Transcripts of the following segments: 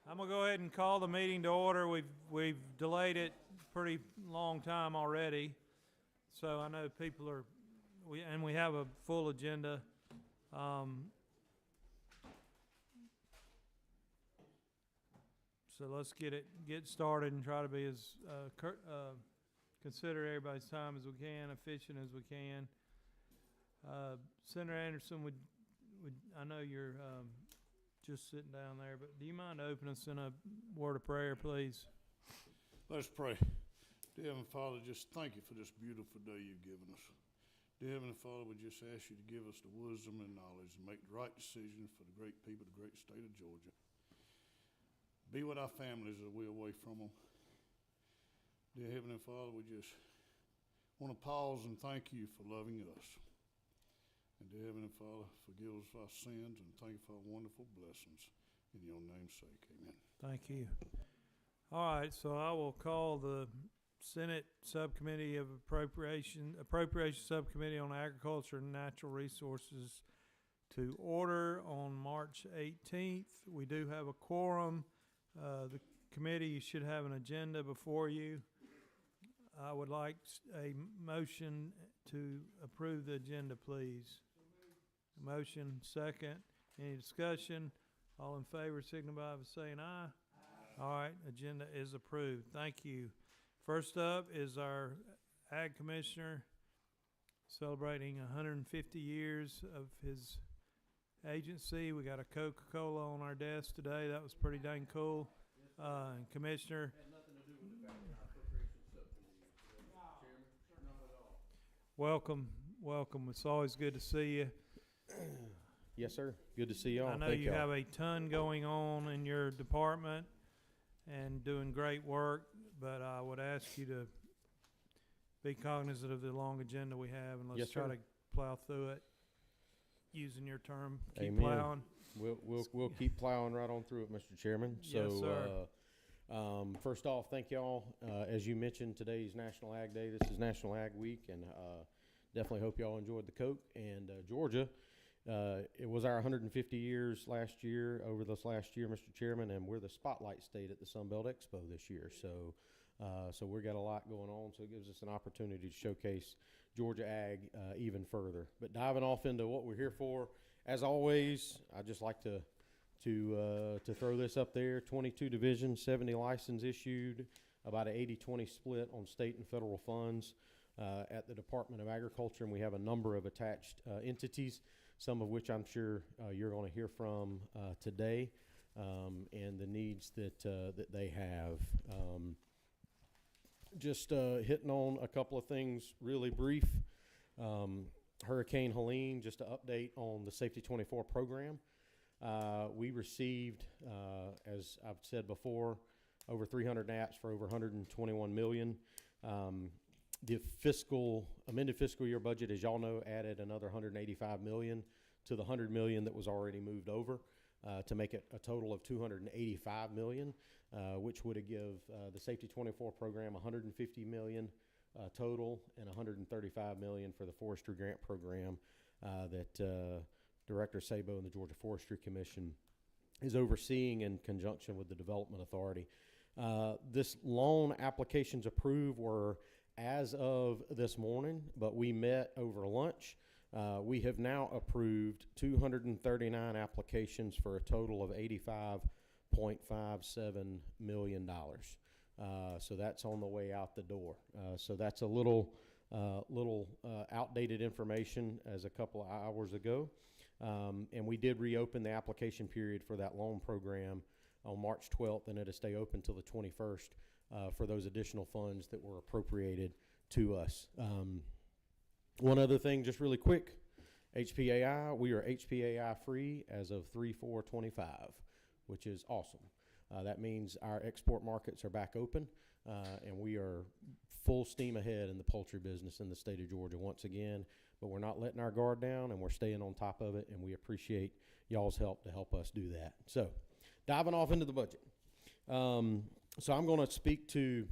I'm gonna go ahead and call the meeting to order. We've delayed it pretty long time already, so I know people are, we have a full agenda. So let's get started and try to be as consider everybody's time as we can, efficient as we can. Senator Anderson, would I know you're just sitting down there, but do you mind opening us in a word of prayer, please? Let's pray. Dear Heavenly Father, just thank you for this beautiful day you've given us. Dear Heavenly Father, we just ask you to give us the wisdom and knowledge and make the right decisions for the great people of the great state of Georgia. Be with our families as we're away from them. Dear Heavenly Father, we just want to pause and thank you for loving us. And dear Heavenly Father, forgive us our sins and thank you for our wonderful blessings. In your name's sake, amen. Thank you. All right, so I will call the Senate Subcommittee of Appropriation Subcommittee on Agriculture and Natural Resources to order on March 18th. We do have a quorum. The committee should have an agenda before you. I would like a motion to approve the agenda, please. A motion, second. Any discussion? All in favor signify by saying aye. All right, agenda is approved. Thank you. First up is our Ag Commissioner celebrating 150 years of his agency. We got a Coca-Cola on our desk today. That was pretty dang cool. And Commissioner, Had nothing to do with the fact that our appropriations subcommittee, Chairman, not at all. welcome. It's always good to see you. Yes, sir. Good to see y'all. I know you have a ton going on in your department and doing great work, but I would ask you to be cognizant of the long agenda we have, and let's Yes, try sir. to plow through it. Using your term, keep Amen. plowing. We'll keep plowing right on through it, Mr. Chairman. Yes, sir. First off, thank y'all. As you mentioned, today's National Ag Day. This is National Ag Week, and definitely hope y'all enjoyed the Coke. And Georgia, it was our 150 years last year, over this last year, Mr. Chairman, and we're the spotlight state at the Sunbelt Expo this year. So we've got a lot going on, so it gives us an opportunity to showcase Georgia Ag even further. But diving off into what we're here for, as always, I'd just like to throw this up there: 22 divisions, 70 license issued, about an 80-20 split on state and federal funds at the Department of Agriculture, and we have a number of attached entities, some of which I'm sure you're going to hear from today, and the needs that they have. Just hitting on a couple of things really brief. Hurricane Helene, just to update on the Safety 24 program. We received, as I've said before, over 300 apps for over $121 million. The amended fiscal year budget, as y'all know, added another $185 million to the $100 million that was already moved over. To make it a total of $285 million, which would give the Safety 24 program $150 million total and $135 million for the forestry grant program that Director Sabo and the Georgia Forestry Commission is overseeing in conjunction with the Development Authority. This loan applications approved were as of this morning, but we met over lunch. We have now approved 239 applications for a total of $85.57 million. So that's on the way out the door. So that's a little outdated information as a couple of hours ago. And we did reopen the application period for that loan program on March 12th, and it'll stay open till the 21st for those additional funds that were appropriated to us. One other thing, just really quick, HPAI, we are HPAI free as of 3/4/25, which is awesome. That means our export markets are back open, and we are full steam ahead in the poultry business in the state of Georgia once again, but we're not letting our guard down, and we're staying on top of it, and we appreciate y'all's help to help us do that. So diving off into the budget. So I'm going to speak to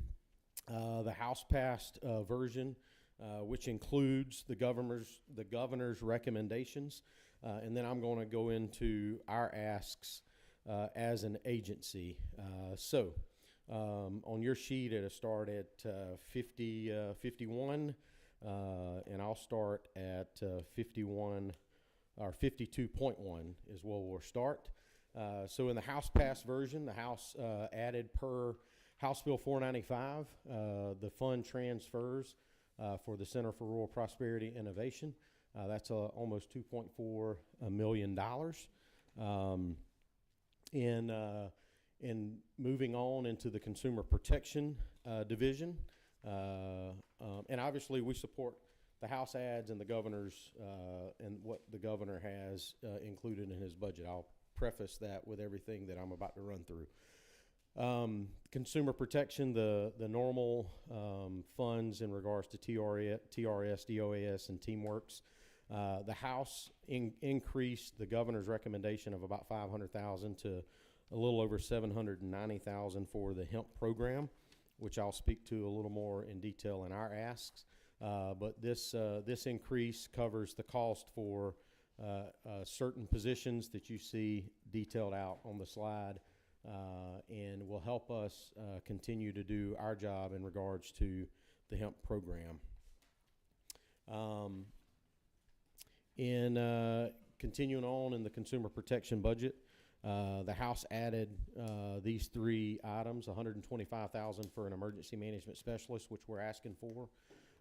the House-passed version, which includes the governor's recommendations, and then I'm going to go into our asks as an agency. On your sheet, it'll start at 51, and I'll start at 51, or 52.1 is where we'll start. So in the House passed version, the House added per House Bill 495, the fund transfers for the Center for Rural Prosperity Innovation. That's almost $2.4 million. In moving on into the Consumer Protection Division, and obviously we support the House adds and the governor's and what the governor has included in his budget. I'll preface that with everything that I'm about to run through. Consumer protection, the normal funds in regards to TRS, DOAS, and TeamWorks. The House increased the governor's recommendation of about $500,000 to a little over $790,000 for the hemp program, which I'll speak to a little more in detail in our asks. But this increase covers the cost for certain positions that you see detailed out on the slide, and will help us continue to do our job in regards to the hemp program. Continuing on in the consumer protection budget, the House added these three items: $125,000 for an emergency management specialist, which we're asking for,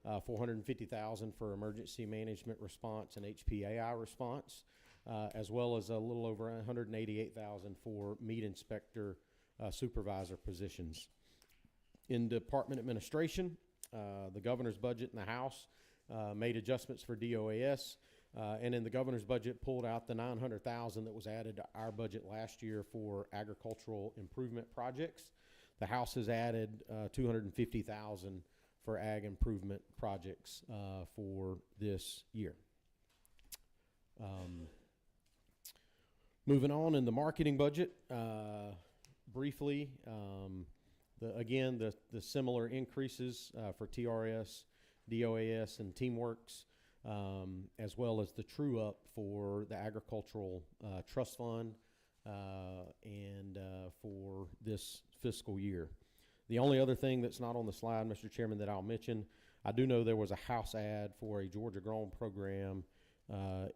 $450,000 for emergency management response and HPAI response, as well as a little over $188,000 for meat inspector supervisor positions. In Department Administration, the governor's budget in the House made adjustments for DOAS, and in the governor's budget pulled out the $900,000 that was added to our budget last year for agricultural improvement projects. The House has added $250,000 for ag improvement projects for this year. Moving on in the marketing budget, briefly, the similar increases for TRS, DOAS, and TeamWorks, as well as the true up for the agricultural trust fund and for this fiscal year. The only other thing that's not on the slide, Mr. Chairman, that I'll mention, I do know there was a House ad for a Georgia Grown program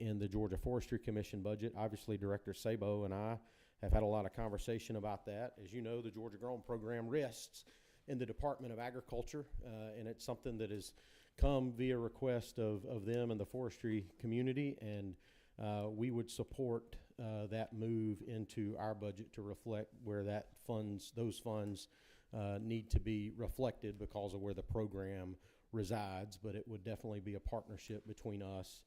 in the Georgia Forestry Commission budget. Obviously, Director Sabo and I have had a lot of conversation about that. As you know, the Georgia Grown program rests in the Department of Agriculture, and it's something that has come via request of them and the forestry community, and we would support that move into our budget to reflect where those funds need to be reflected because of where the program resides. But it would definitely be a partnership between us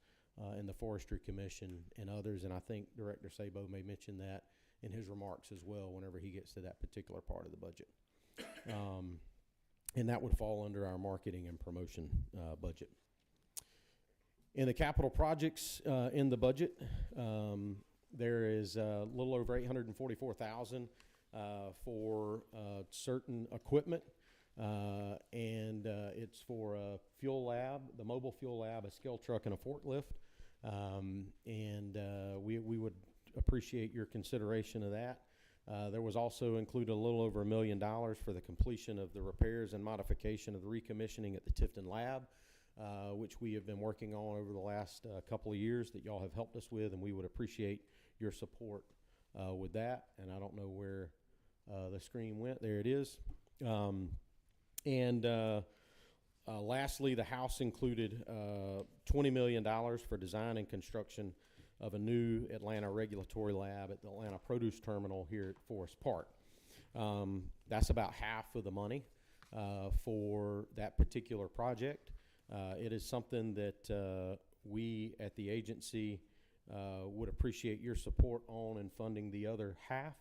and the Forestry Commission and others, and I think Director Sabo may mention that in his remarks as well whenever he gets to that particular part of the budget. And that would fall under our marketing and promotion budget. In the capital projects in the budget, there is a little over $844,000 for certain equipment, and it's for a fuel lab, the mobile fuel lab, a scale truck, and a forklift. We would appreciate your consideration of that. There was also included a little over $1 million for the completion of the repairs and modification of the recommissioning at the Tifton Lab, which we have been working on over the last couple of years that y'all have helped us with, and we would appreciate your support with that. And I don't know where the screen went. There it is. Lastly, the House included $20 million for design and construction of a new Atlanta regulatory lab at the Atlanta Produce Terminal here at Forest Park. That's about half of the money for that particular project. It is something that we at the agency would appreciate your support on and funding the other half.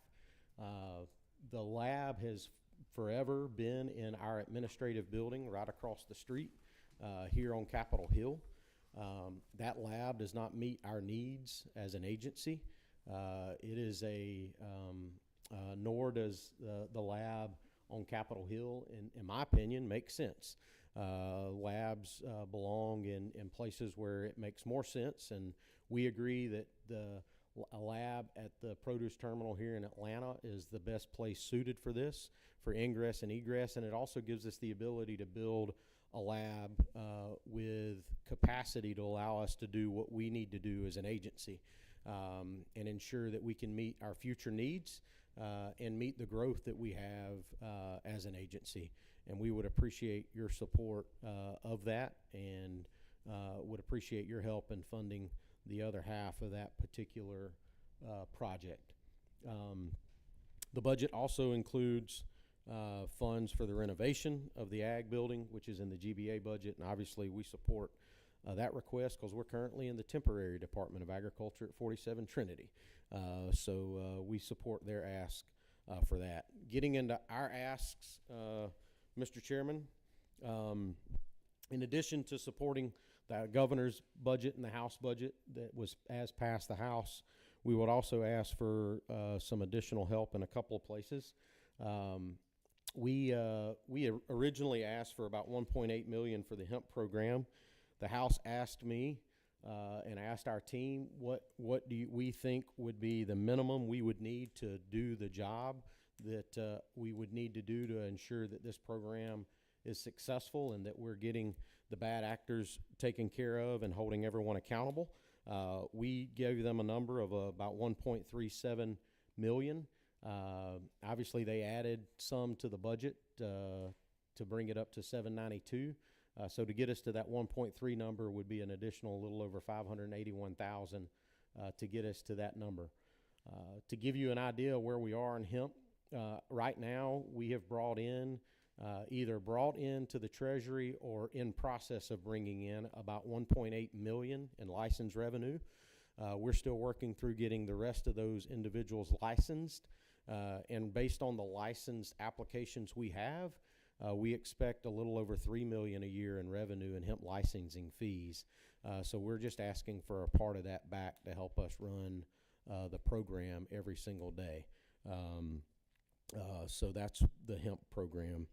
The lab has forever been in our administrative building right across the street here on Capitol Hill. That lab does not meet our needs as an agency. It is nor does the lab on Capitol Hill, in my opinion, make sense. Labs belong in places where it makes more sense, and we agree that the a lab at the produce terminal here in Atlanta is the best place suited for this, for ingress and egress, and it also gives us the ability to build a lab with capacity to allow us to do what we need to do as an agency, and ensure that we can meet our future needs and meet the growth that we have as an agency. And we would appreciate your support of that, and would appreciate your help in funding the other half of that particular project. The budget also includes funds for the renovation of the ag building, which is in the GBA budget, and obviously we support that request because we're currently in the temporary Department of Agriculture at 47 Trinity. So we support their ask for that. Getting into our asks, Mr. Chairman, in addition to supporting the governor's budget and the House budget that was as passed the House, we would also ask for some additional help in a couple of places. We originally asked for about $1.8 million for the hemp program. The House asked me and asked our team, what do we think would be the minimum we would need to do the job that we would need to do to ensure that this program is successful and that we're getting the bad actors taken care of and holding everyone accountable. We gave them a number of about $1.37 million. Obviously, they added some to the budget to bring it up to $792. So to get us to that 1.3 number would be an additional little over $581,000 to get us to that number. To give you an idea of where we are in hemp, right now we have either brought into the Treasury or in process of bringing in about $1.8 million in license revenue. We're still working through getting the rest of those individuals licensed, and based on the licensed applications we have, we expect a little over $3 million a year in revenue in hemp licensing fees. So we're just asking for a part of that back to help us run the program every single day. So that's the hemp program.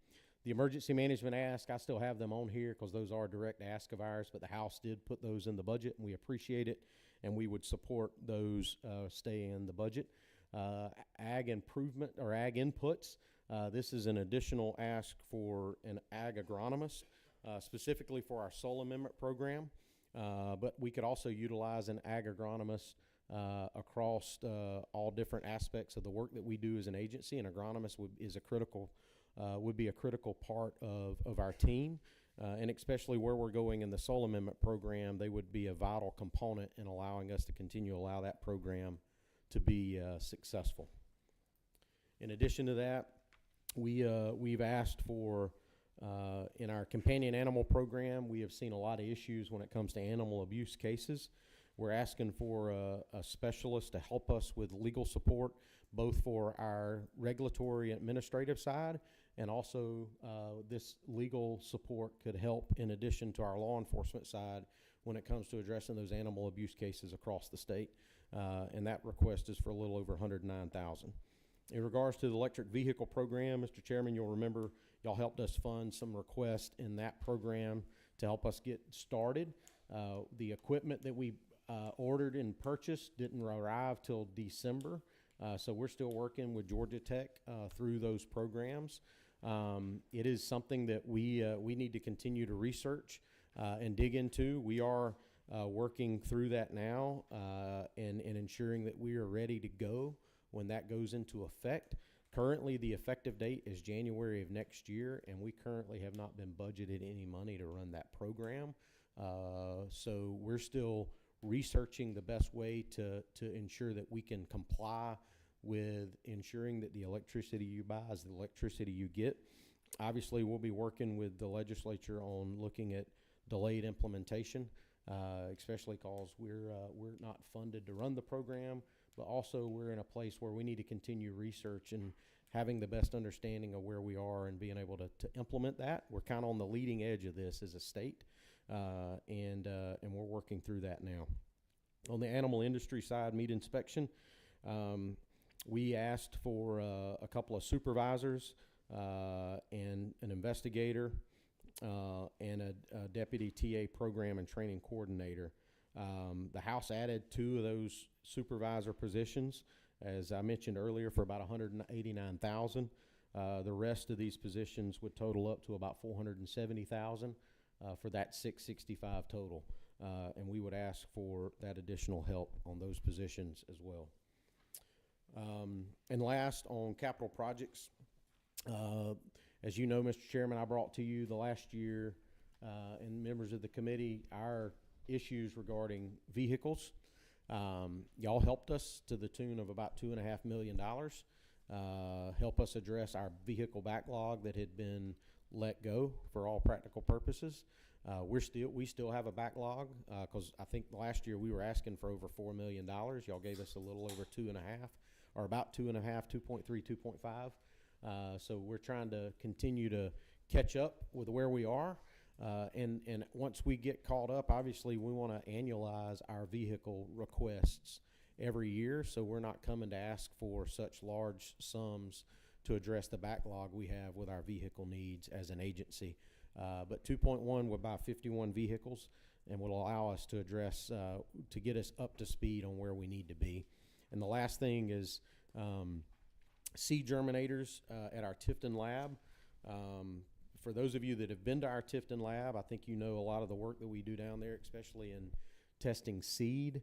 The emergency management ask, I still have them on here because those are direct ask of ours, but the House did put those in the budget, and we appreciate it, and we would support those stay in the budget. Ag improvement or ag inputs, this is an additional ask for an ag agronomist, specifically for our soil amendment program, but we could also utilize an ag agronomist across all different aspects of the work that we do as an agency. An agronomist would be a critical part of our team, and especially where we're going in the soil amendment program, they would be a vital component in allowing us to continue to allow that program to be successful. In addition to that, we've asked for, in our companion animal program, we have seen a lot of issues when it comes to animal abuse cases. We're asking for a specialist to help us with legal support, both for our regulatory administrative side, and also this legal support could help in addition to our law enforcement side when it comes to addressing those animal abuse cases across the state. And that request is for a little over $109,000. In regards to the electric vehicle program, Mr. Chairman, you'll remember y'all helped us fund some requests in that program to help us get started. The equipment that we ordered and purchased didn't arrive till December, so we're still working with Georgia Tech through those programs. It is something that we need to continue to research and dig into. We are working through that now and ensuring that we are ready to go when that goes into effect. Currently, the effective date is January of next year, and we currently have not been budgeted any money to run that program. So we're still researching the best way to ensure that we can comply with ensuring that the electricity you buy is the electricity you get. Obviously, we'll be working with the legislature on looking at delayed implementation, especially because we're not funded to run the program, but also we're in a place where we need to continue research and having the best understanding of where we are and being able to implement that. We're kind of on the leading edge of this as a state, and we're working through that now. On the animal industry side, meat inspection, we asked for a couple of supervisors and an investigator and a deputy TA program and training coordinator The House added 2 of those supervisor positions, as I mentioned earlier, for about $189,000. The rest of these positions would total up to about $470,000 for that 665 total. And we would ask for that additional help on those positions as well. And last, on capital projects, as you know, Mr. Chairman, I brought to you the last year, and members of the committee, our issues regarding vehicles. Y'all helped us to the tune of about $2.5 million. Help us address our vehicle backlog that had been let go for all practical purposes. We still have a backlog, because I think last year we were asking for over $4 million. Y'all gave us a little over 2.5, or about 2.5, 2.3, 2.5. So we're trying to continue to catch up with where we are. And once we get caught up, obviously we want to annualize our vehicle requests every year, so we're not coming to ask for such large sums to address the backlog we have with our vehicle needs as an agency. But 2.1 will buy 51 vehicles and will allow us to address, to get us up to speed on where we need to be. And the last thing is seed germinators at our Tifton lab. For those of you that have been to our Tifton lab, I think you know a lot of the work that we do down there, especially in testing seed.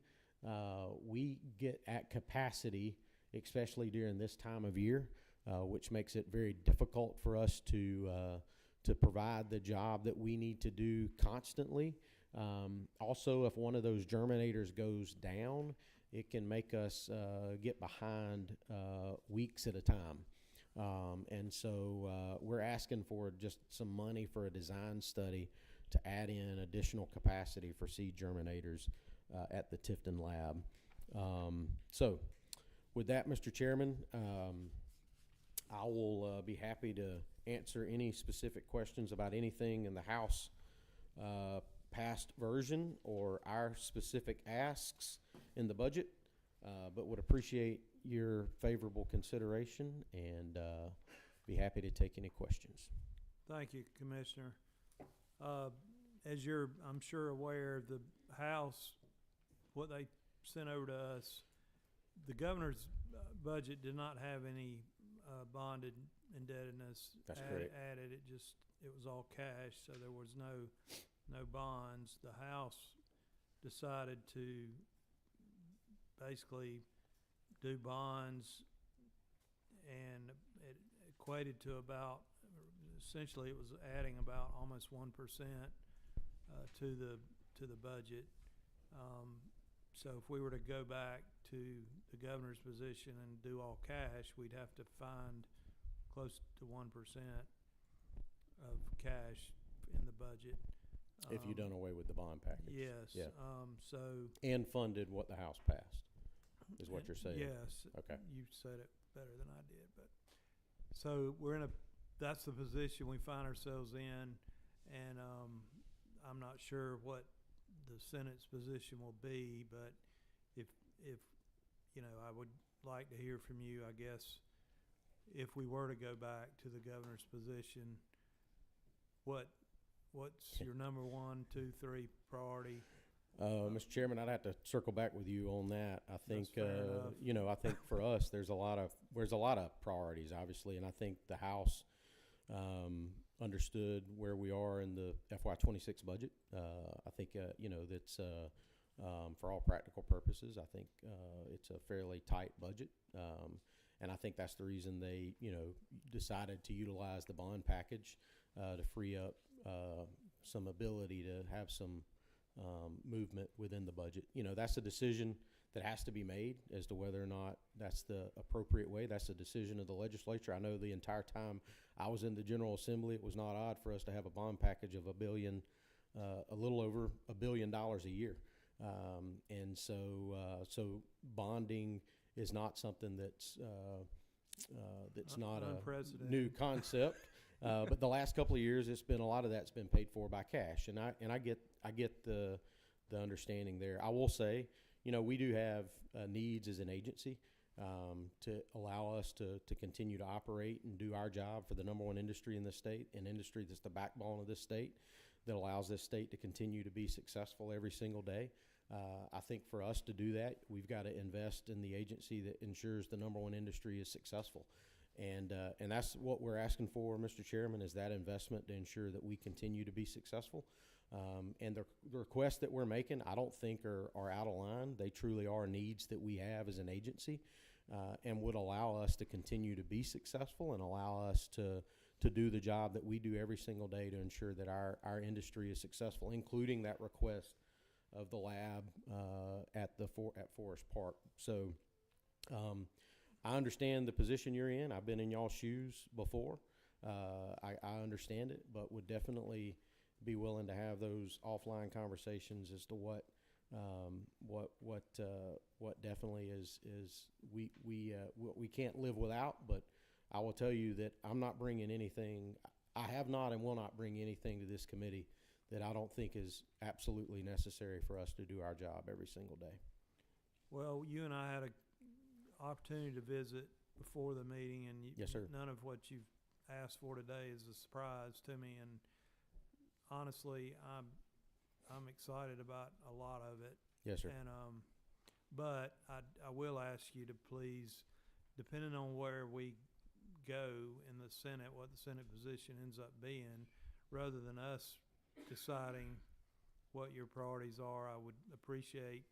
We get at capacity, especially during this time of year, which makes it very difficult for us to provide the job that we need to do constantly. Also, if one of those germinators goes down, it can make us get behind weeks at a time. And so we're asking for just some money for a design study to add in additional capacity for seed germinators at the Tifton lab. So with that, Mr. Chairman, I will be happy to answer any specific questions about anything in the House passed version or our specific asks in the budget, but would appreciate your favorable consideration and be happy to take any questions. Thank you, Commissioner. As you're, I'm sure, aware, the House, what they sent over to us, the governor's budget did not have any bonded indebtedness That's correct. added. It was all cash, so there was no bonds. The House decided to basically do bonds, and it equated to about, essentially it was adding about almost 1% to the budget. So if we were to go back to the governor's position and do all cash, we'd have to find close to 1% of cash in the budget. If you done away with the bond package. Yes. Yeah. And And funded what the House passed, is what you're saying. Yes. Okay. You said it better than I did, but so that's the position we find ourselves in, and I'm not sure what the Senate's position will be, but if I would like to hear from you, I guess, if we were to go back to the governor's position, what's your number 1, 2, 3 priority? Mr. Chairman, I'd have to circle back with you on that. I think, That's fair enough. I think for us, there's a lot of priorities, obviously, and I think the House understood where we are in the FY26 budget. I think, that's for all practical purposes, I think it's a fairly tight budget. And I think that's the reason they, decided to utilize the bond package to free up some ability to have some movement within the budget. That's a decision that has to be made as to whether or not that's the appropriate way. That's a decision of the legislature. I know the entire time I was in the General Assembly, it was not odd for us to have a bond package of a little over $1 billion a year. And so bonding is not something that's not a new concept. But the last couple of years, it's been a lot of that's been paid for by cash, and I get the understanding there. I will say, we do have needs as an agency to allow us to continue to operate and do our job for the number 1 industry in this state, an industry that's the backbone of this state, that allows this state to continue to be successful every single day. I think for us to do that, we've got to invest in the agency that ensures the number one industry is successful. And that's what we're asking for, Mr. Chairman, is that investment to ensure that we continue to be successful. And the requests that we're making, I don't think are out of line. They truly are needs that we have as an agency, and would allow us to continue to be successful and allow us to do the job that we do every single day to ensure that our industry is successful, including that request of the lab at Forest Park. So I understand the position you're in. I've been in y'all's shoes before. I understand it, but would definitely be willing to have those offline conversations as to what definitely is what we can't live without. But I will tell you that I'm not bringing anything. I have not and will not bring anything to this committee that I don't think is absolutely necessary for us to do our job every single day. Well, you and I had a opportunity to visit before the meeting, and Yes, sir. none of what you've asked for today is a surprise to me. And honestly, I'm excited about a lot of it. Yes, sir. And but I will ask you to please, depending on where we go in the Senate, what the Senate position ends up being, rather than us deciding what your priorities are, I would appreciate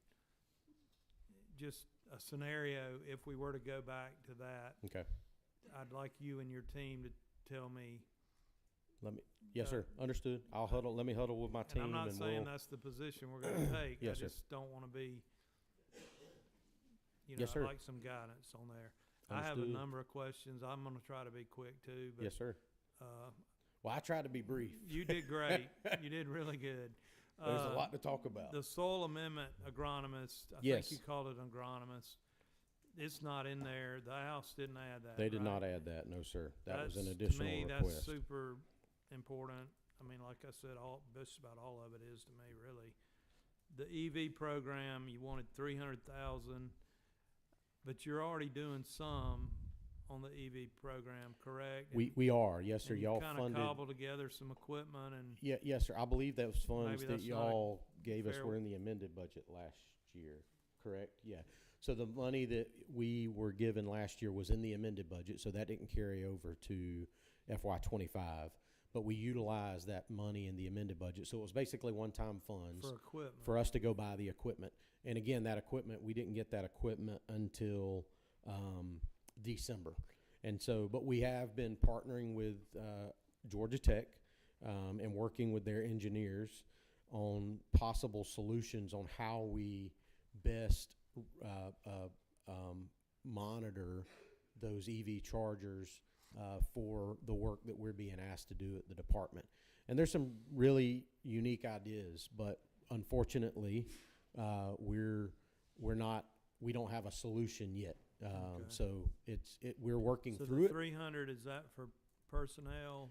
just a scenario if we were to go back to that. Okay. I'd like you and your team to tell me. Yes, sir. Understood. Let me huddle with my team. And I'm not saying we'll, that's the position we're going to take. Yes, I sir. just don't want to be, Yes, I'd sir. like some guidance on there. I have a Understood. number of questions. I'm going to try to be quick too. But, Yes, sir. Well, I tried to be brief. You did great. You did really good. There's a lot to talk about. The soil amendment agronomist, I Yes. think you called it agronomist. It's not in there. The House didn't add that. They did right? not add that. No, sir. That was an That's- additional To me, request. that's super important. I mean, like I said, just about all of it is to me, really. The EV program, you wanted 300,000, but you're already doing some on the EV program, correct? We are. Yes, sir. And Y'all you kind of funded. cobble together some equipment and Yeah, yes, sir. I believe those funds Maybe that that's not y'all gave us fair. were in the amended budget last year, correct? Yeah. So the money that we were given last year was in the amended budget, so that didn't carry over to FY25. But we utilized that money in the amended budget, so it was basically one-time funds for equipment. for us to go buy the equipment. And again, that equipment, we didn't get that equipment until December. And so, but we have been partnering with Georgia Tech and working with their engineers on possible solutions on how we best monitor those EV chargers for the work that we're being asked to do at the department. And there's some really unique ideas, but unfortunately, we don't have a solution yet. Okay. So we're working So through the it. 300, is that for personnel?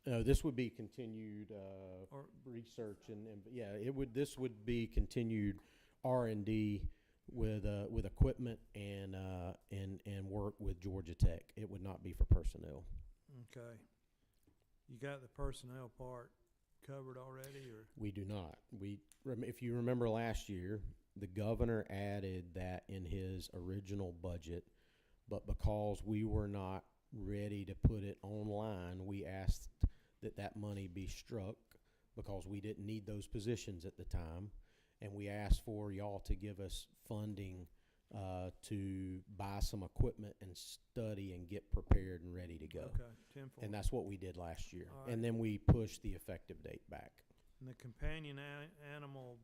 No, this would be continued Or- research this would be continued R&D with equipment and work with Georgia Tech. It would not be for personnel. Okay. You got the personnel part covered already, or? We do not. If you remember last year, the governor added that in his original budget, but because we were not ready to put it online, we asked that money be struck because we didn't need those positions at the time. And we asked for y'all to give us funding to buy some equipment and study and get prepared and ready to go. Okay, tenfold. And that's what we did last year. All right. And then we pushed the effective date back. And the companion animal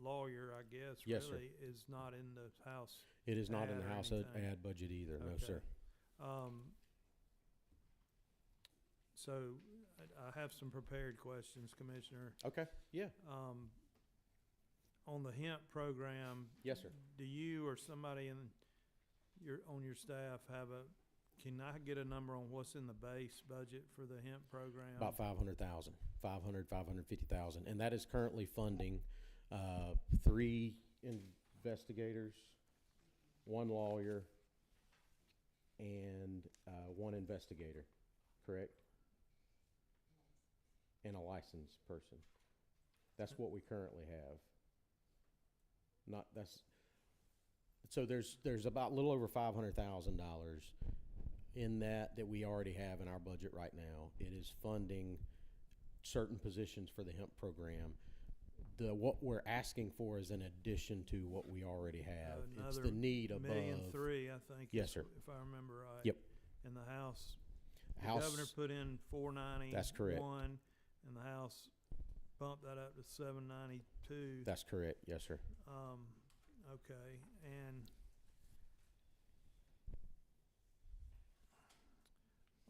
lawyer, I guess, Yes, sir. really is not in the House. It is not in Ad the or House anything. ad budget either, no, Okay. sir. So I have some prepared questions, Commissioner. Okay, yeah, On the hemp program, yes, sir. do you or somebody on your staff can I get a number on what's in the base budget for the hemp program? About 500,000, 550,000. And that is currently funding 3 investigators, 1 lawyer, and 1 investigator, correct? And a licensed person. That's what we currently have. not, so there's about a little over $500,000 in that we already have in our budget right now. It is funding certain positions for the hemp program. What we're asking for is an addition to what we already have. It's the need above. $1,000,003, I think. Yes, is- sir. If I remember right. Yep. And the House, the House, governor put in 491. That's correct. And the House bumped that up to 792. that's correct, yes, sir. Okay, and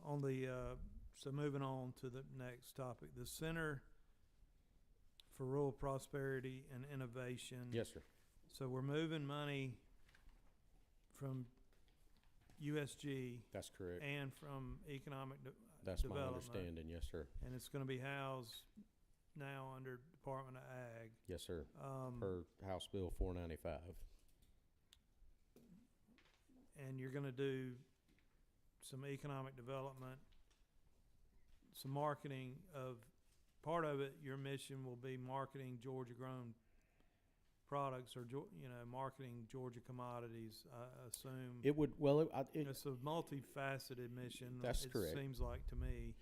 on the, so moving on to the next topic, the Center for Rural Prosperity and Innovation. Yes, sir. So we're moving money from USG That's correct. and from Economic That's my Development. understanding, yes, sir. And it's gonna be housed now under Department of Ag. Yes, sir. Per House Bill 495. And you're gonna do some economic development, some marketing of, part of it, your mission will be marketing Georgia-grown products or, marketing Georgia commodities, I assume. It would, well, it, It's a multifaceted mission. That's correct. It seems like to me.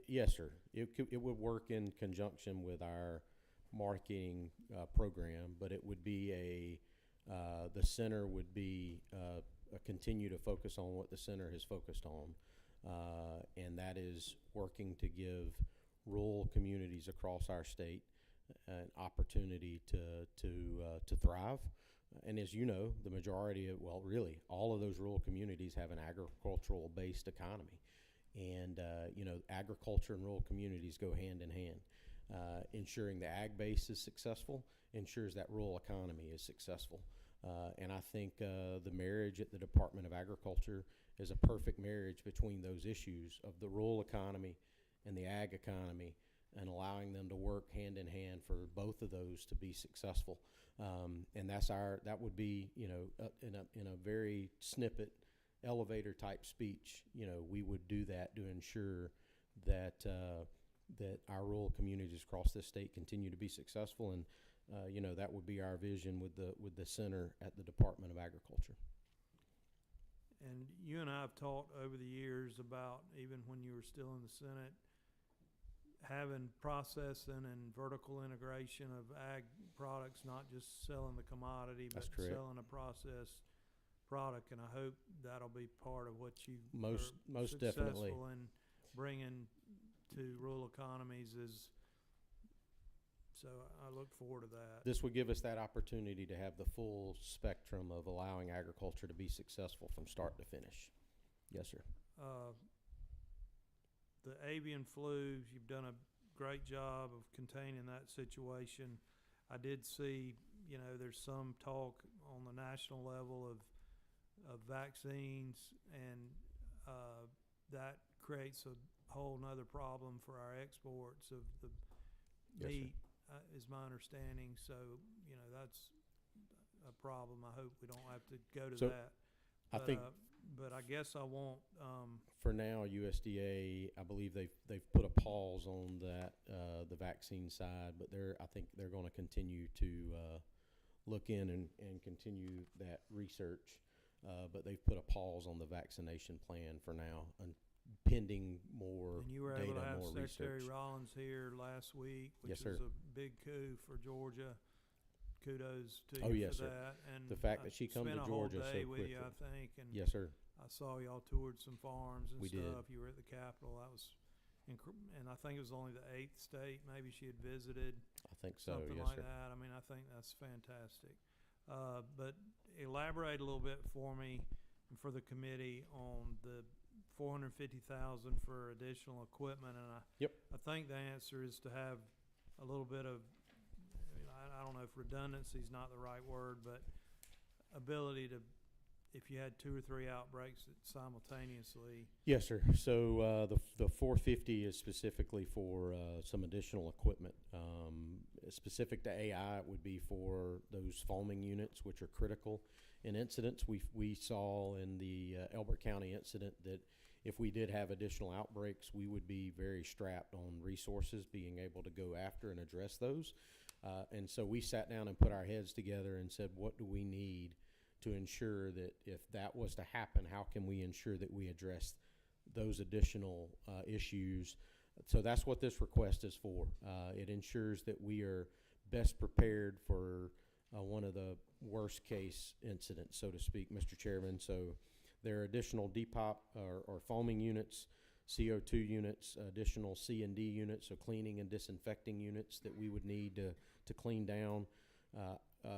yes, sir. It would work in conjunction with our marketing program, but it would be the center would be continue to focus on what the center has focused on, and that is working to give rural communities across our state an opportunity to thrive. And as you know, the majority of, well, really, all of those rural communities have an agricultural-based economy. And, agriculture and rural communities go hand in hand. Ensuring the ag base is successful ensures that rural economy is successful. And I think the marriage at the Department of Agriculture is a perfect marriage between those issues of the rural economy and the ag economy, and allowing them to work hand in hand for both of those to be successful. And that would be, in a very snippet, elevator type speech, we would do that to ensure that that our rural communities across this state continue to be successful. And that would be our vision with the center at the Department of Agriculture. And you and I have talked over the years about, even when you were still in the Senate, having processing and vertical integration of ag products, not just selling the commodity, but That's correct. selling a processed product. And I hope that'll be part of what you Most are definitely. successful in bringing to rural economies is. So I look forward to that. This would give us that opportunity to have the full spectrum of allowing agriculture to be successful from start to finish. Yes, sir. The avian flu, you've done a great job of containing that situation. I did see, there's some talk on the national level of vaccines, and that creates a whole nother problem for our exports of the Yes, meat, is my understanding. So, that's a problem. I hope we don't have to go to So, that. I think But I guess I won't, for now, USDA, I believe they've put a pause on that, the vaccine side, but I think they're going to continue to look in and continue that research. But they've put a pause on the vaccination plan for now, pending more and you were data, able to have more Secretary research. Rollins here last week, which Yes, sir. was a big coup for Georgia. Kudos to Oh, you yes, for sir. that. And The fact I that she come to spent a whole Georgia so day with you, quickly. I think, and Yes, sir. I saw y'all toured some farms and We did. stuff. You were at the Capitol. That was, and I think it was only the 8th state maybe she had visited. I think so. Something Yes, like sir. that. I mean, I think that's fantastic. But elaborate a little bit for me and for the committee on the $450,000 for additional equipment. And I think the answer is to have a little bit of, I don't know if redundancy is not the right word, but ability to, if you had 2 or 3 outbreaks simultaneously. Yes, sir. So the 450 is specifically for some additional equipment. Specific to AI, it would be for those foaming units, which are critical in incidents. We saw in the Elbert County incident that if we did have additional outbreaks, we would be very strapped on resources, being able to go after and address those. And so we sat down and put our heads together and said, what do we need to ensure that if that was to happen, how can we ensure that we address those additional issues? So that's what this request is for. It ensures that we are best prepared for one of the worst case incidents, so to speak, Mr. Chairman. So there are additional DPOP or foaming units, CO2 units, additional C&D units, so cleaning and disinfecting units that we would need to clean down,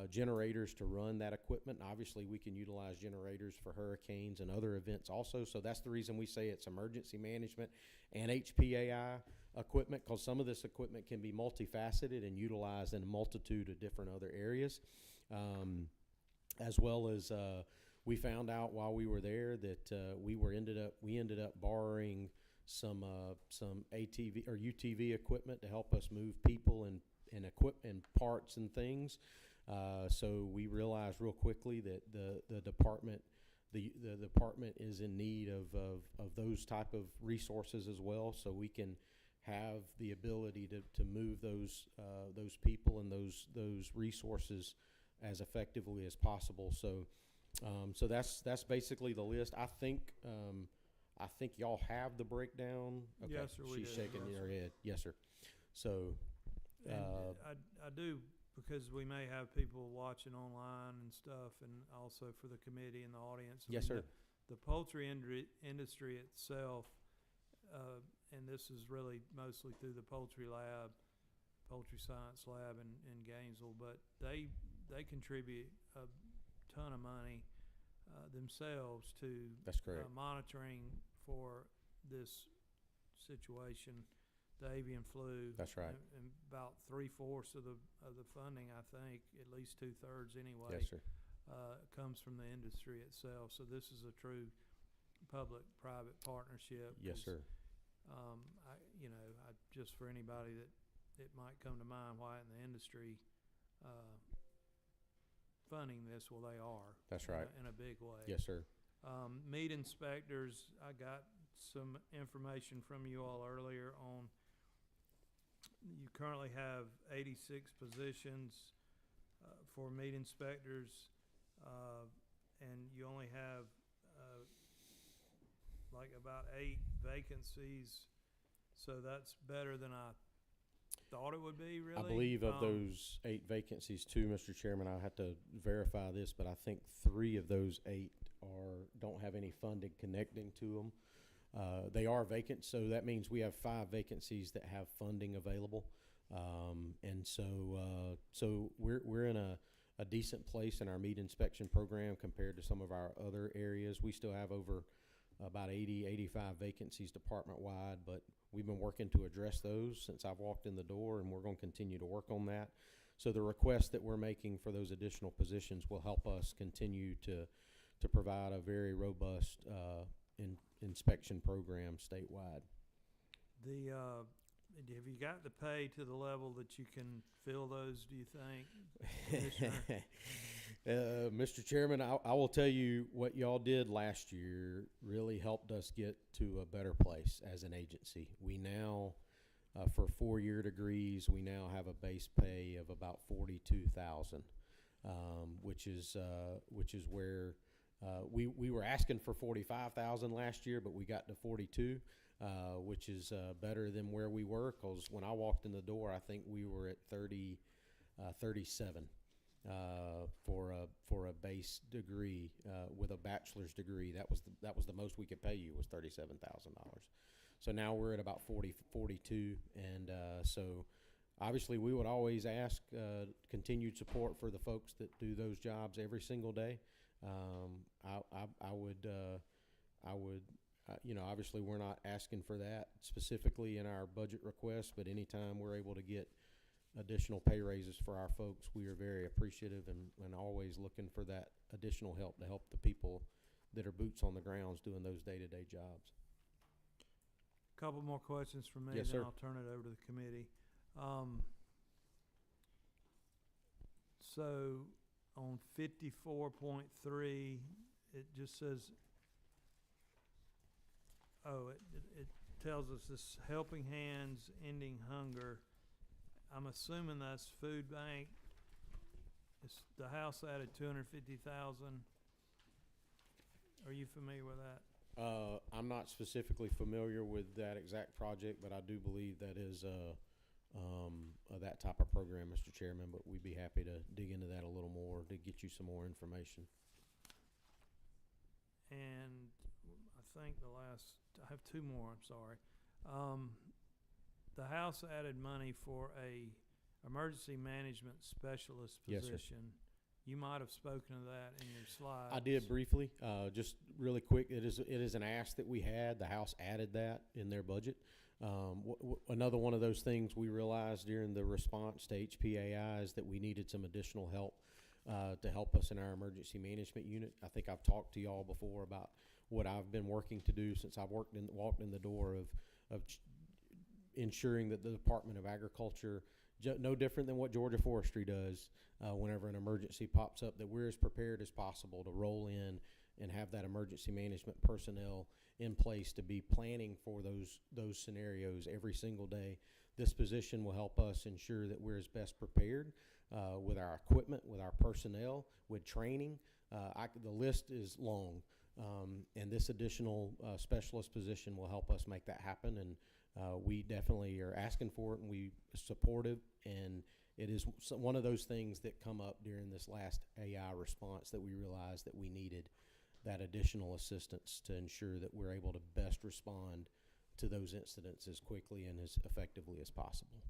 generators to run that equipment. Obviously, we can utilize generators for hurricanes and other events also, so that's the reason we say it's emergency management and HPAI equipment, because some of this equipment can be multifaceted and utilized in a multitude of different other areas. As well as we found out while we were there that we ended up borrowing some ATV or UTV equipment to help us move people and equipment parts and things. So we realized real quickly that the department is in need of those type of resources as well, so we can have the ability to move those people and those resources as effectively as possible. So so that's basically the list. I think y'all have the breakdown. Okay. Yes, sir, we She's do. shaking Yes, her sir. head. Yes, sir. So And I do, because we may have people watching online and stuff, and also for the committee and the audience. I yes, mean, sir. The poultry industry itself, and this is really mostly through the poultry science lab in Gainesville, but they contribute a ton of money themselves to That's correct. monitoring for this situation, the avian flu. That's right. And about 3/4 of the funding, I think, at least 2/3 anyway, Yes, sir. comes from the industry itself. So this is a true public-private partnership. Yes, 'Cause, sir. just for anybody that it might come to mind, why in the industry funding this, well, they are. That's right. In a big way. Yes, sir. Meat inspectors, I got some information from you all earlier on, you currently have 86 positions for meat inspectors, and you only have like about 8 vacancies, so that's better than I thought it would be, really. I believe of those 8 vacancies too, Mr. Chairman, I'll have to verify this, but I think 3 of those 8 don't have any funding connecting to them. They are vacant, so that means we have 5 vacancies that have funding available. And so we're in a decent place in our meat inspection program compared to some of our other areas. We still have over about 85 vacancies department-wide, but we've been working to address those since I've walked in the door, and we're going to continue to work on that. So the request that we're making for those additional positions will help us continue to provide a very robust inspection program statewide. Have you got the pay to the level that you can fill those, do you think, Commissioner? Mr. Chairman, I will tell you what y'all did last year really helped us get to a better place as an agency. We now, for 4-year degrees, we now have a base pay of about $42,000, which is where we were asking for $45,000 last year, but we got to $42,000. Which is better than where we were, because when I walked in the door, I think we were at 37 for a base degree with a bachelor's degree. That was the most we could pay you, was $37,000. So now we're at about 42, and so obviously we would always ask continued support for the folks that do those jobs every single day. I would. Obviously we're not asking for that specifically in our budget request, but anytime we're able to get additional pay raises for our folks, we are very appreciative and always looking for that additional help to help the people that are boots on the grounds doing those day-to-day jobs. Couple more questions from me, Yes, then sir. I'll turn it over to the committee. So on 54.3, it just says, it tells us this Helping Hands Ending Hunger. I'm assuming that's food bank. It's, the house added 250,000. Are you familiar with that? I'm not specifically familiar with that exact project, but I do believe that is that type of program, Mr. Chairman, but we'd be happy to dig into that a little more to get you some more information. And I think I have two more, I'm sorry. The House added money for a emergency management specialist Yes, sir. position. You might have spoken of that in your slides. I did briefly, just really quick. It is an ask that we had. The House added that in their budget. Another one of those things we realized during the response to HPAI is that we needed some additional help to help us in our emergency management unit. I think I've talked to y'all before about what I've been working to do since I've walked in the door of ensuring that the Department of Agriculture, no different than what Georgia Forestry does, whenever an emergency pops up, that we're as prepared as possible to roll in and have that emergency management personnel in place to be planning for those scenarios every single day. This position will help us ensure that we're as best prepared with our equipment, with our personnel, with training. The list is long, and this additional specialist position will help us make that happen. And we definitely are asking for it, and we supportive, and it is one of those things that come up during this last AI response that we realized that we needed that additional assistance to ensure that we're able to best respond to those incidents as quickly and as effectively as possible.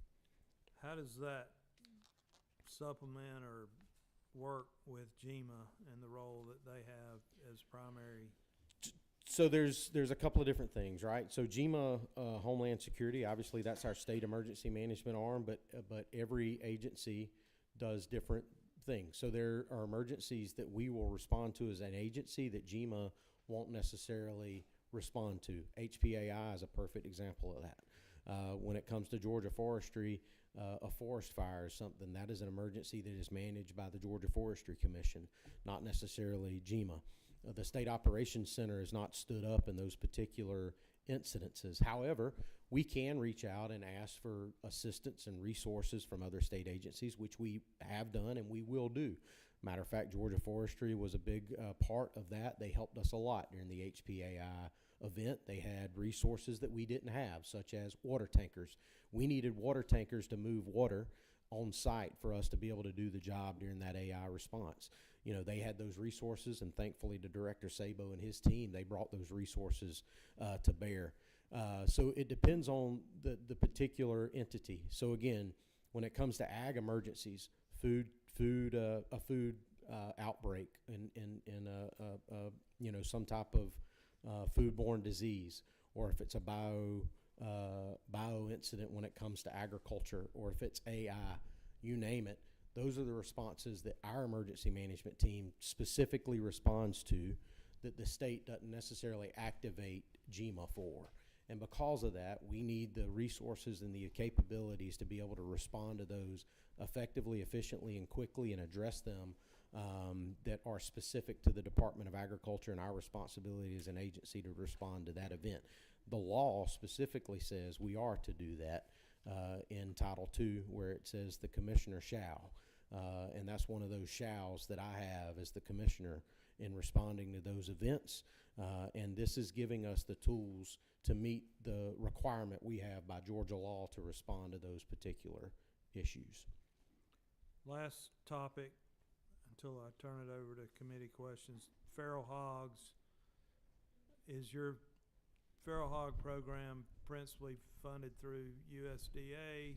How does that supplement or work with GEMA and the role that they have as primary? So there's a couple of different things, right? So GEMA, Homeland Security, obviously that's our state emergency management arm, but every agency does different things. So there are emergencies that we will respond to as an agency that GEMA won't necessarily respond to. HPAI is a perfect example of that. When it comes to Georgia Forestry, a forest fire is something that is an emergency that is managed by the Georgia Forestry Commission, not necessarily GEMA. The State Operations Center has not stood up in those particular incidences. However, we can reach out and ask for assistance and resources from other state agencies, which we have done and we will do. Matter of fact, Georgia Forestry was a big part of that. They helped us a lot during the HPAI event. They had resources that we didn't have, such as water tankers. We needed water tankers to move water on site for us to be able to do the job during that AI response. You know, they had those resources, and thankfully to Director Sabo and his team, they brought those resources to bear. So it depends on the particular entity. So again, when it comes to ag emergencies, a food outbreak and you know, some type of foodborne disease, or if it's a bio incident when it comes to agriculture, or if it's AI, you name it, those are the responses that our emergency management team specifically responds to, that the state doesn't necessarily activate GEMA for. And because of that, we need the resources and the capabilities to be able to respond to those effectively, efficiently, and quickly, and address them that are specific to the Department of Agriculture and our responsibility as an agency to respond to that event. The law specifically says we are to do that in Title II, where it says the commissioner shall. And that's one of those shalls that I have as the commissioner in responding to those events. And this is giving us the tools to meet the requirement we have by Georgia law to respond to those particular issues. Last topic, until I turn it over to committee questions. Feral hogs. Is your feral hog program principally funded through USDA?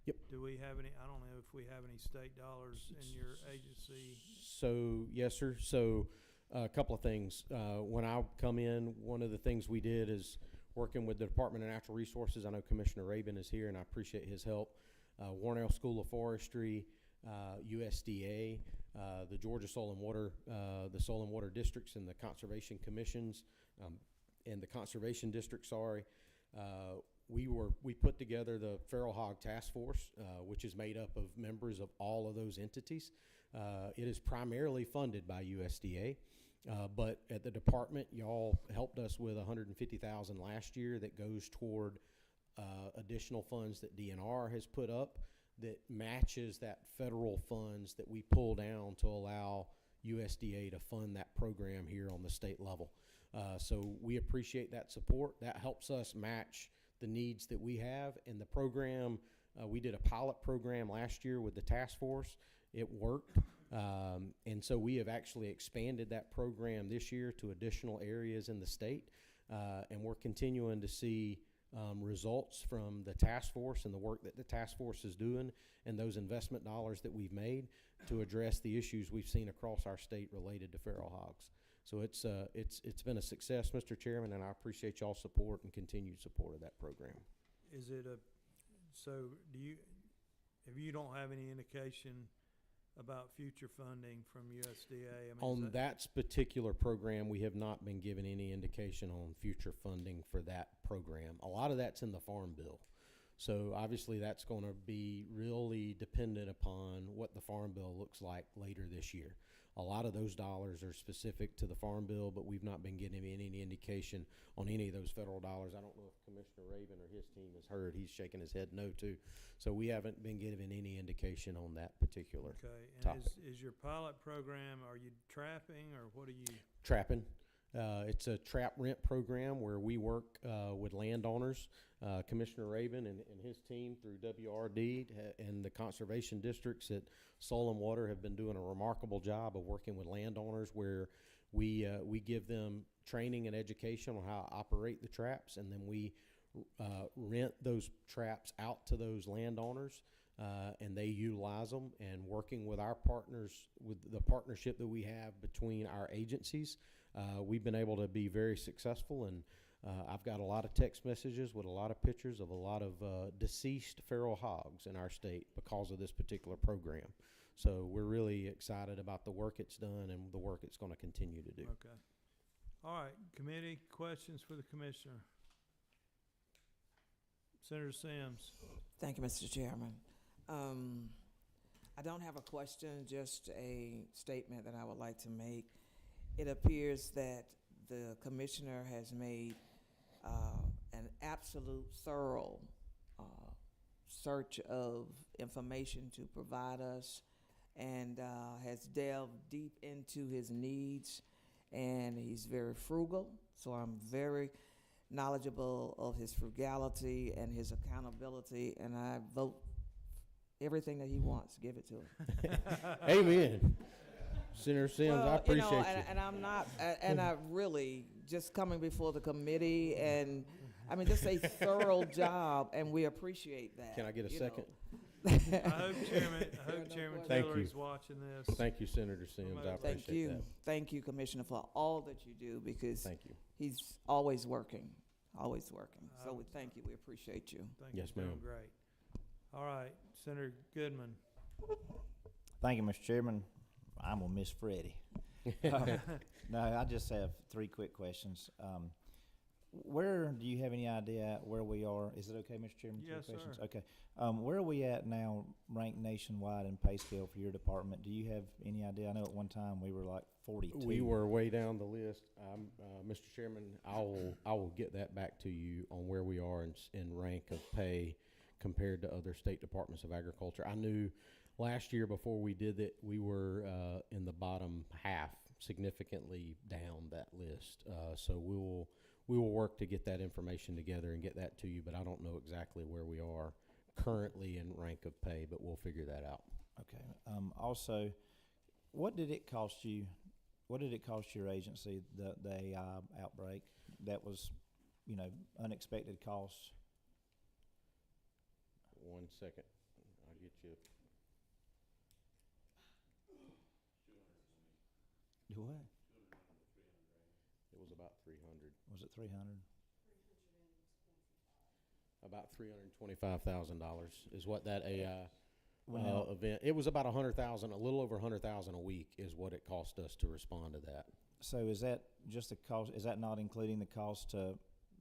Yep. Do we have any, I don't know if we have any state dollars in your agency. So, yes, sir. So, a couple of things. When I come in, one of the things we did is working with the Department of Natural Resources. I know Commissioner Rabin is here, and I appreciate his help. Warnell School of Forestry, USDA, the Georgia Soil and Water, the Soil and Water Districts, and the Conservation Commissions, and the Conservation District, sorry. We put together the Feral Hog Task Force, which is made up of members of all of those entities. It is primarily funded by USDA, but at the department, y'all helped us with $150,000 last year that goes toward additional funds that DNR has put up that matches that federal funds that we pull down to allow USDA to fund that program here on the state level. So we appreciate that support. That helps us match the needs that we have. And the program, we did a pilot program last year with the task force. It worked. And so we have actually expanded that program this year to additional areas in the state. And we're continuing to see results from the task force and the work that the task force is doing and those investment dollars that we've made to address the issues we've seen across our state related to feral hogs. So it's been a success, Mr. Chairman, and I appreciate y'all's support and continued support of that program. Is it if you don't have any indication about future funding from USDA? I mean, On that particular program, we have not been given any indication on future funding for that program. A lot of that's in the Farm Bill. So obviously that's going to be really dependent upon what the Farm Bill looks like later this year. A lot of those dollars are specific to the Farm Bill, but we've not been getting any indication on any of those federal dollars. I don't know if Commissioner Raven or his team has heard. He's shaking his head no too. So we haven't been given any indication on that particular topic. Is your pilot program, are you trapping or what are you? Trapping. It's a trap rent program where we work with landowners. Commissioner Raven and his team through WRD and the conservation districts at Soil and Water have been doing a remarkable job of working with landowners where we give them training and education on how to operate the traps, and then we rent those traps out to those landowners, and they utilize them. And working with our partners, with the partnership that we have between our agencies, we've been able to be very successful. And I've got a lot of text messages with a lot of pictures of a lot of deceased feral hogs in our state because of this particular program. So we're really excited about the work it's done and the work it's going to continue to do. Okay. All right, committee, questions for the commissioner? Senator Sims. Thank you, Mr. Chairman. I don't have a question, just a statement that I would like to make. It appears that the commissioner has made an absolute thorough search of information to provide us and has delved deep into his needs, and he's very frugal, so I'm very knowledgeable of his frugality and his accountability, and I vote everything that he wants, give it to him. Amen. Senator Sims, Well, I appreciate you. And I'm not, and I really, just coming before the committee, and, I mean, just a thorough job, and we appreciate that. Can I get a second? I hope Chairman Thank you. Taylor's watching this. Thank you, Senator Sims. I Thank appreciate you. that. Thank you, Commissioner, for all that you do, because Thank you. he's always working, always working. So we thank you, we appreciate you. Think Yes, you're doing ma'am. great. All right, Senator Goodman. Thank you, Mr. Chairman. I'm gonna miss Freddie. No, I just have three quick questions. Where, do you have any idea where we are? Is it okay, Mr. Chairman? Yes, three questions? sir. Okay. Where are we at now, ranked nationwide in pay scale for your department? Do you have any idea? I know at one time we were like 42. We were way down the list. Mr. Chairman, I will get that back to you on where we are in rank of pay compared to other state departments of agriculture. I knew last year before we did it, we were in the bottom half, significantly down that list. So we will work to get that information together and get that to you, but I don't know exactly where we are currently in rank of pay, but we'll figure that out. Okay. Also, what did it cost you? What did it cost your agency, the AI outbreak? That was, unexpected costs. 1 second. I'll get you. What? It was about 300. Was it 300? About $325,000 is what that AI Well, event. It was about 100,000, a little over 100,000 a week is what it cost us to respond to that. So is that just the cost? Is that not including the cost to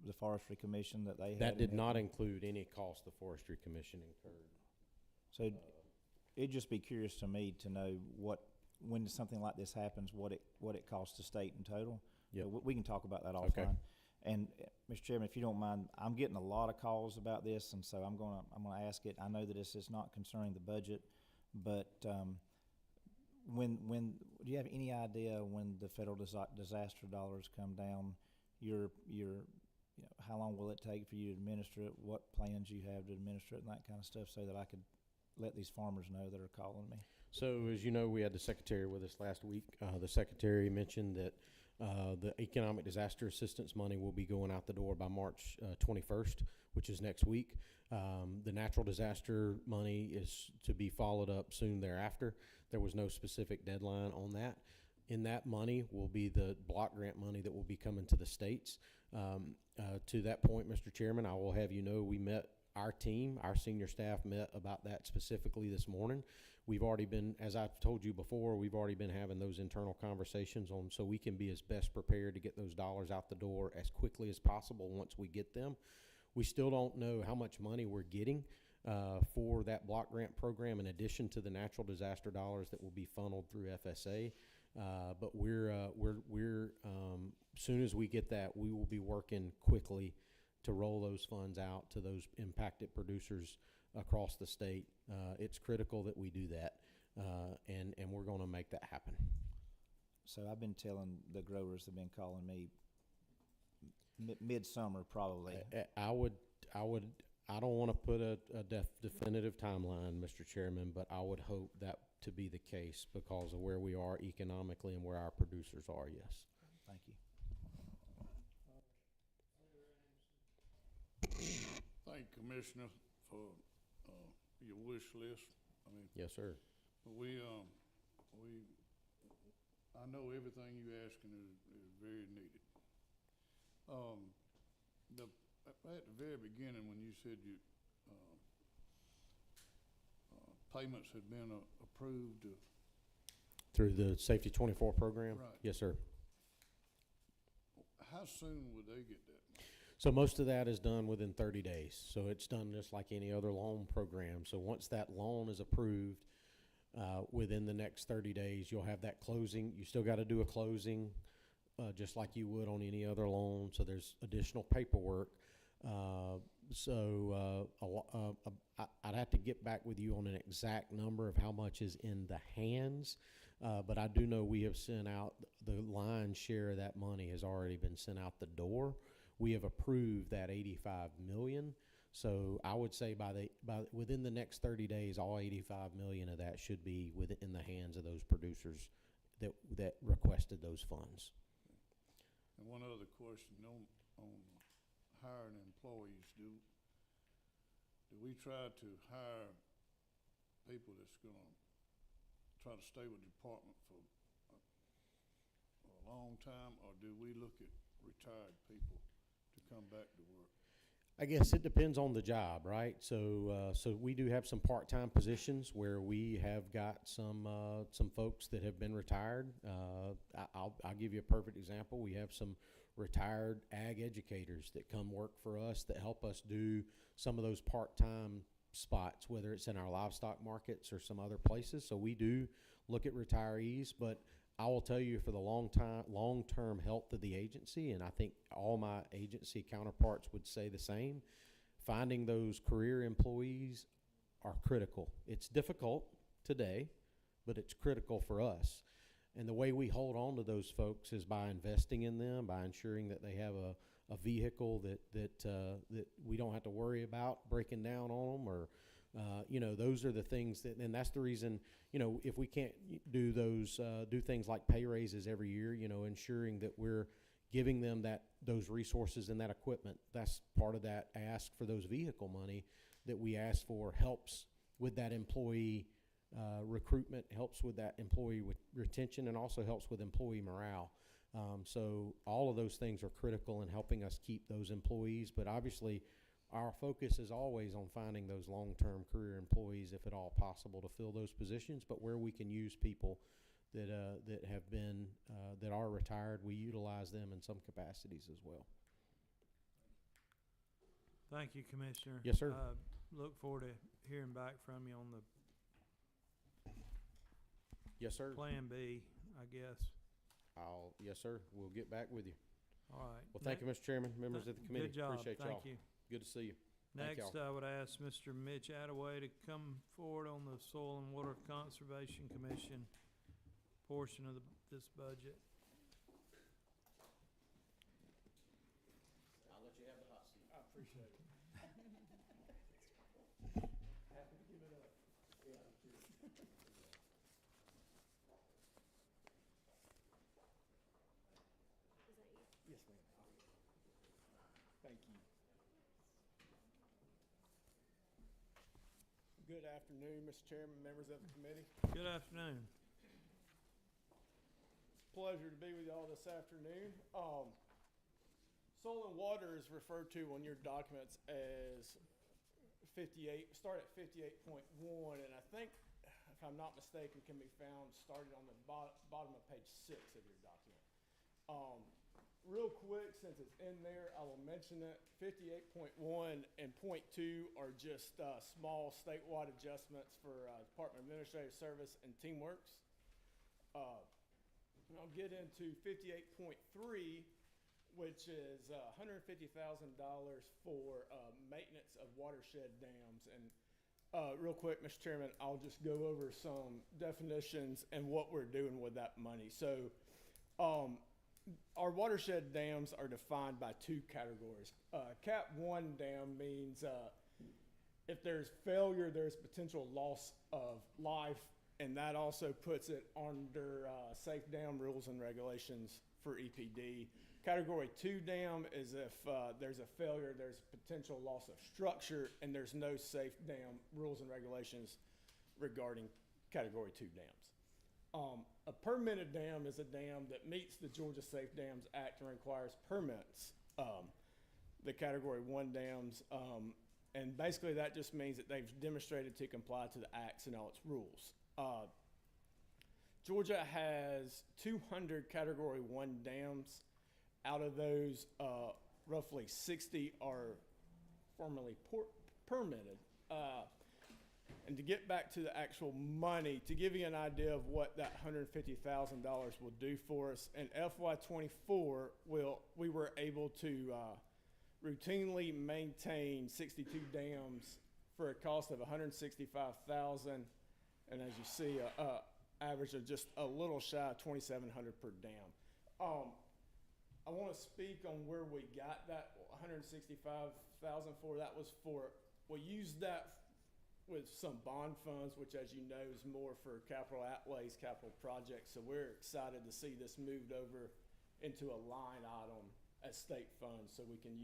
the Forestry Commission that they had? That did in not it? include any cost the Forestry Commission incurred. So it'd just be curious to me to know when something like this happens, what it costs the state in total. Yep. We can talk about that Okay. offline. And, Mr. Chairman, if you don't mind, I'm getting a lot of calls about this, and so I'm gonna ask it. I know that this is not concerning the budget, but, when, do you have any idea when the federal disaster dollars come down, how long will it take for you to administer it? What plans you have to administer it and that kind of stuff, so that I could let these farmers know that are calling me? So, as you know, we had the secretary with us last week. The secretary mentioned that the economic disaster assistance money will be going out the door by March 21st, which is next week. The natural disaster money is to be followed up soon thereafter. There was no specific deadline on that. In that money will be the block grant money that will be coming to the states. To that point, Mr. Chairman, I will have you know we met, our team, our senior staff met about that specifically this morning. We've already been, as I've told you before, we've already been having those internal conversations on so we can be as best prepared to get those dollars out the door as quickly as possible once we get them. We still don't know how much money we're getting for that block grant program in addition to the natural disaster dollars that will be funneled through FSA. But we're soon as we get that, we will be working quickly to roll those funds out to those impacted producers across the state. It's critical that we do that, and we're going to make that happen. So I've been telling the growers have been calling me midsummer probably. I don't want to put a definitive timeline, Mr. Chairman, but I would hope that to be the case because of where we are economically and where our producers are, yes. Thank you. Thank you, Commissioner, for your wish list. I mean, Yes, sir. I know everything you asking is very needed. At the very beginning, when you said you payments had been approved, Through the Safety 24 program? Right. Yes, sir. how soon would they get that money? So most of that is done within 30 days. So it's done just like any other loan program. So once that loan is approved, within the next 30 days, you'll have that closing. You still got to do a closing, just like you would on any other loan. So there's additional paperwork. I'd have to get back with you on an exact number of how much is in the hands. But I do know we have sent out, the lion's share of that money has already been sent out the door. We have approved that 85 million. So I would say within the next 30 days, all 85 million of that should be in the hands of those producers that requested those funds. And one other question on hiring employees, do we try to hire people that's gonna try to stay with the department for a long time, or do we look at retired people to come back to work? I guess it depends on the job, right? So we do have some part-time positions where we have got some folks that have been retired. I'll give you a perfect example. We have some retired ag educators that come work for us that help us do some of those part-time spots, whether it's in our livestock markets or some other places. So we do look at retirees, but I will tell you, for the long-term health of the agency, and I think all my agency counterparts would say the same, finding those career employees are critical. It's difficult today, but it's critical for us. And the way we hold on to those folks is by investing in them, by ensuring that they have a vehicle that we don't have to worry about breaking down on them, or those are the things and that's the reason, if we can't do things like pay raises every year, ensuring that we're giving them those resources and that equipment. That's part of that ask for those vehicle money that we ask for, helps with that employee recruitment, helps with that employee retention, and also helps with employee morale. So all of those things are critical in helping us keep those employees, but obviously our focus is always on finding those long-term career employees, if at all possible, to fill those positions. But where we can use people that have been that are retired, we utilize them in some capacities as well. Thank you, Commissioner. Yes, sir. Look forward to hearing back from you on the Yes, sir. Plan B, I guess. Yes, sir. We'll get back with you. All right. Well, thank you, Mr. Chairman, members of the committee. Good job. Appreciate y'all. Thank you. Good to see you. Thank Next, I would ask Mr. Mitch Attaway to come forward on the Soil and Water Conservation Commission portion of this budget. I'll let you have the hot seat. I appreciate it. Happy to give it up. Yes, ma'am. Thank you. Good afternoon, Mr. Chairman, members of the committee. Good afternoon. Pleasure to be with y'all this afternoon. Soil and water is referred to on your documents as 58, start at 58.1, and I think, if I'm not mistaken, can be found starting on the bottom of page 6 of your document. Real quick, since it's in there, I will mention it. 58.1 and .2 are just small statewide adjustments for Department of Administrative Service and TeamWorks. And I'll get into 58.3, which is $150,000 for maintenance of watershed dams. And real quick, Mr. Chairman, I'll just go over some definitions and what we're doing with that money. So our watershed dams are defined by two categories. Cat 1 dam means if there's failure, there's potential loss of life, and that also puts it under safe dam rules and regulations for EPD. Category 2 dam is if there's a failure, there's potential loss of structure, and there's no safe dam rules and regulations regarding Category 2 dams. A permitted dam is a dam that meets the Georgia Safe Dams Act and requires permits. The Category 1 dams, and basically that just means that they've demonstrated to comply to the acts and all its rules. Georgia has 200 Category 1 dams. Out of those, roughly 60 are formally permitted. And to get back to the actual money, to give you an idea of what that $150,000 will do for us, in FY24, we were able to routinely maintain 62 dams for a cost of $165,000, and as you see, average of just a little shy of $2,700 per dam. I want to speak on where we got that $165,000 for. That was for, we used that with some bond funds, which, as you know, is more for capital outlays, capital projects. So we're excited to see this moved over into a line item as state funds, so we can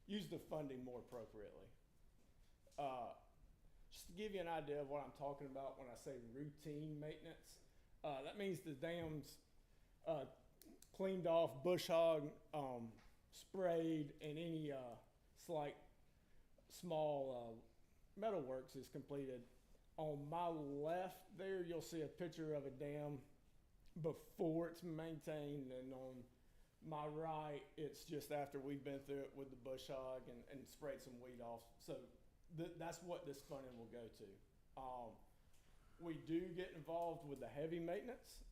use the funding more appropriately. Just to give you an idea of what I'm talking about when I say routine maintenance, that means the dam's cleaned off, bush hog, sprayed, and any slight small metalworks is completed. On my left there, you'll see a picture of a dam before it's maintained, and on my right, it's just after we've been through it with the bush hog and sprayed some weed off. So that's what this funding will go to. We do get involved with the heavy maintenance.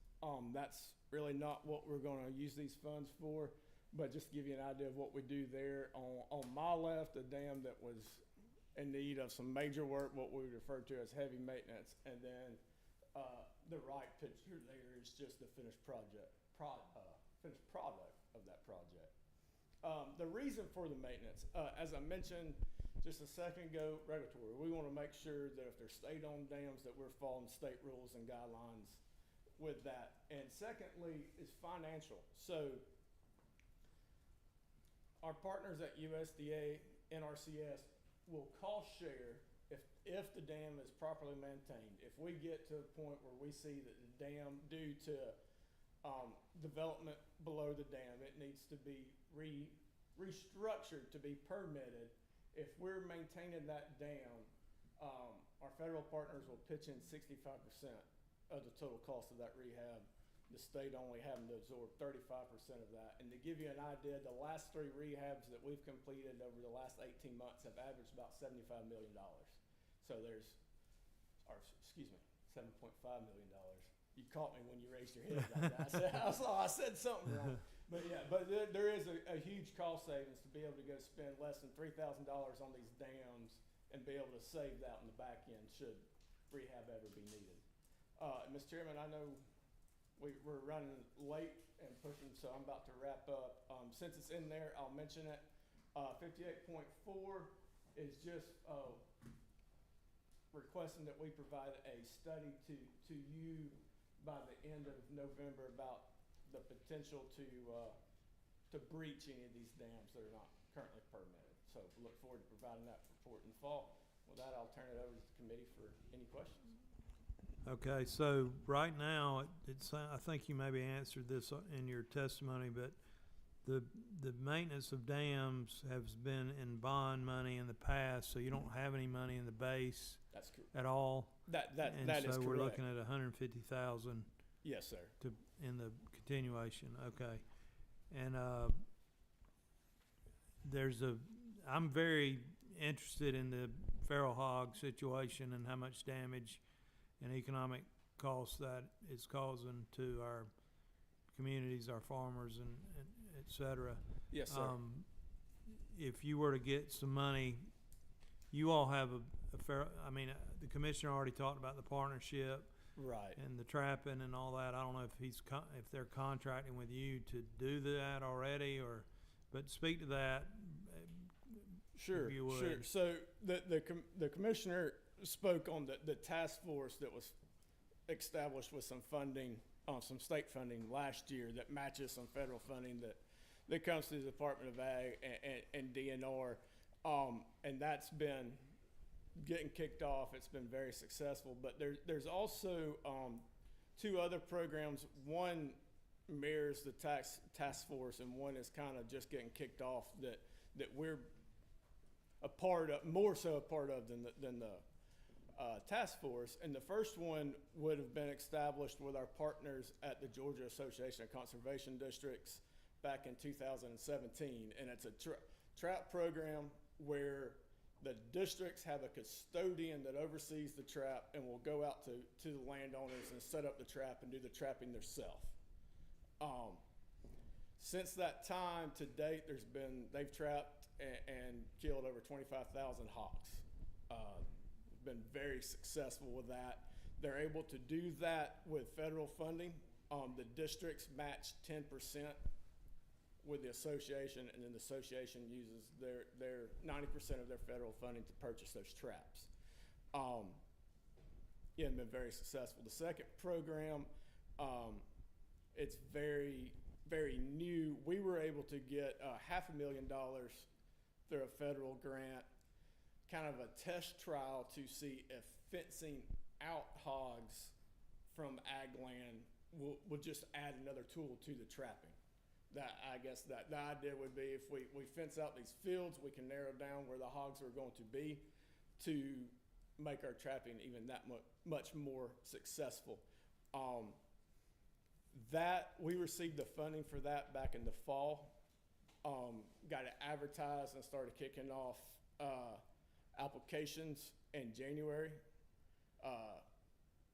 That's really not what we're going to use these funds for, but just to give you an idea of what we do there. On my left, a dam that was in need of some major work, what we refer to as heavy maintenance, and then the right picture there is just the finished product of that project. The reason for the maintenance, as I mentioned just a second ago, regulatory. We want to make sure that if they're state-owned dams, that we're following state rules and guidelines with that. And secondly is financial. So our partners at USDA, NRCS, will cost share if the dam is properly maintained. If we get to a point where we see that the dam, due to development below the dam, it needs to be restructured to be permitted. If we're maintaining that dam, our federal partners will pitch in 65% of the total cost of that rehab. The state only having to absorb 35% of that. And to give you an idea, the last 3 rehabs that we've completed over the last 18 months have averaged about $75 million. So there's, or excuse me, $7.5 million. You caught me when you raised your head like that. I said something wrong. But yeah, but there is a huge cost savings to be able to go spend less than $3,000 on these dams and be able to save that in the back end should rehab ever be needed. Mr. Chairman, I know we're running late and pushing, so I'm about to wrap up. Since it's in there, I'll mention it. 58.4 is just requesting that we provide a study to you by the end of November about the potential to breach any of these dams that are not currently permitted. So we look forward to providing that report in the fall. With that, I'll turn it over to the committee for any questions. Okay, so right now, I think you maybe answered this in your testimony, but the maintenance of dams has been in bond money in the past, so you don't have any money in the base That's correct. at all. That is And so we're correct. looking at 150,000 Yes, sir. in the continuation, okay. And I'm very interested in the feral hog situation and how much damage and economic cost that is causing to our communities, our farmers, and et cetera. Yes, sir. If you were to get some money, you all have the commissioner already talked about the partnership Right. and the trapping and all that. I don't know if if they're contracting with you to do that already, but speak to that. Sure, if you would. sure. So the commissioner spoke on the task force that was established with some funding, some state funding last year that matches some federal funding that comes to the Department of Ag and DNR, and that's been getting kicked off. It's been very successful, but there's also two other programs. One mirrors the task force, and one is kind of just getting kicked off that we're a part of, more so a part of than the task force. And the first one would have been established with our partners at the Georgia Association of Conservation Districts back in 2017. And it's a trap program where the districts have a custodian that oversees the trap and will go out to the landowners and set up the trap and do the trapping themselves. Since that time to date, they've trapped and killed over 25,000 hawks. Been very successful with that. They're able to do that with federal funding. The districts match 10% with the association, and then the association uses their 90% of their federal funding to purchase those traps. Yeah, been very successful. The second program, it's very, very new. We were able to get $500,000 through a federal grant, kind of a test trial to see if fencing out hogs from ag land will just add another tool to the trapping. I guess the idea would be if we fence out these fields, we can narrow down where the hogs are going to be to make our trapping even that much more successful. That we received the funding for that back in the fall. Got it advertised and started kicking off applications in January.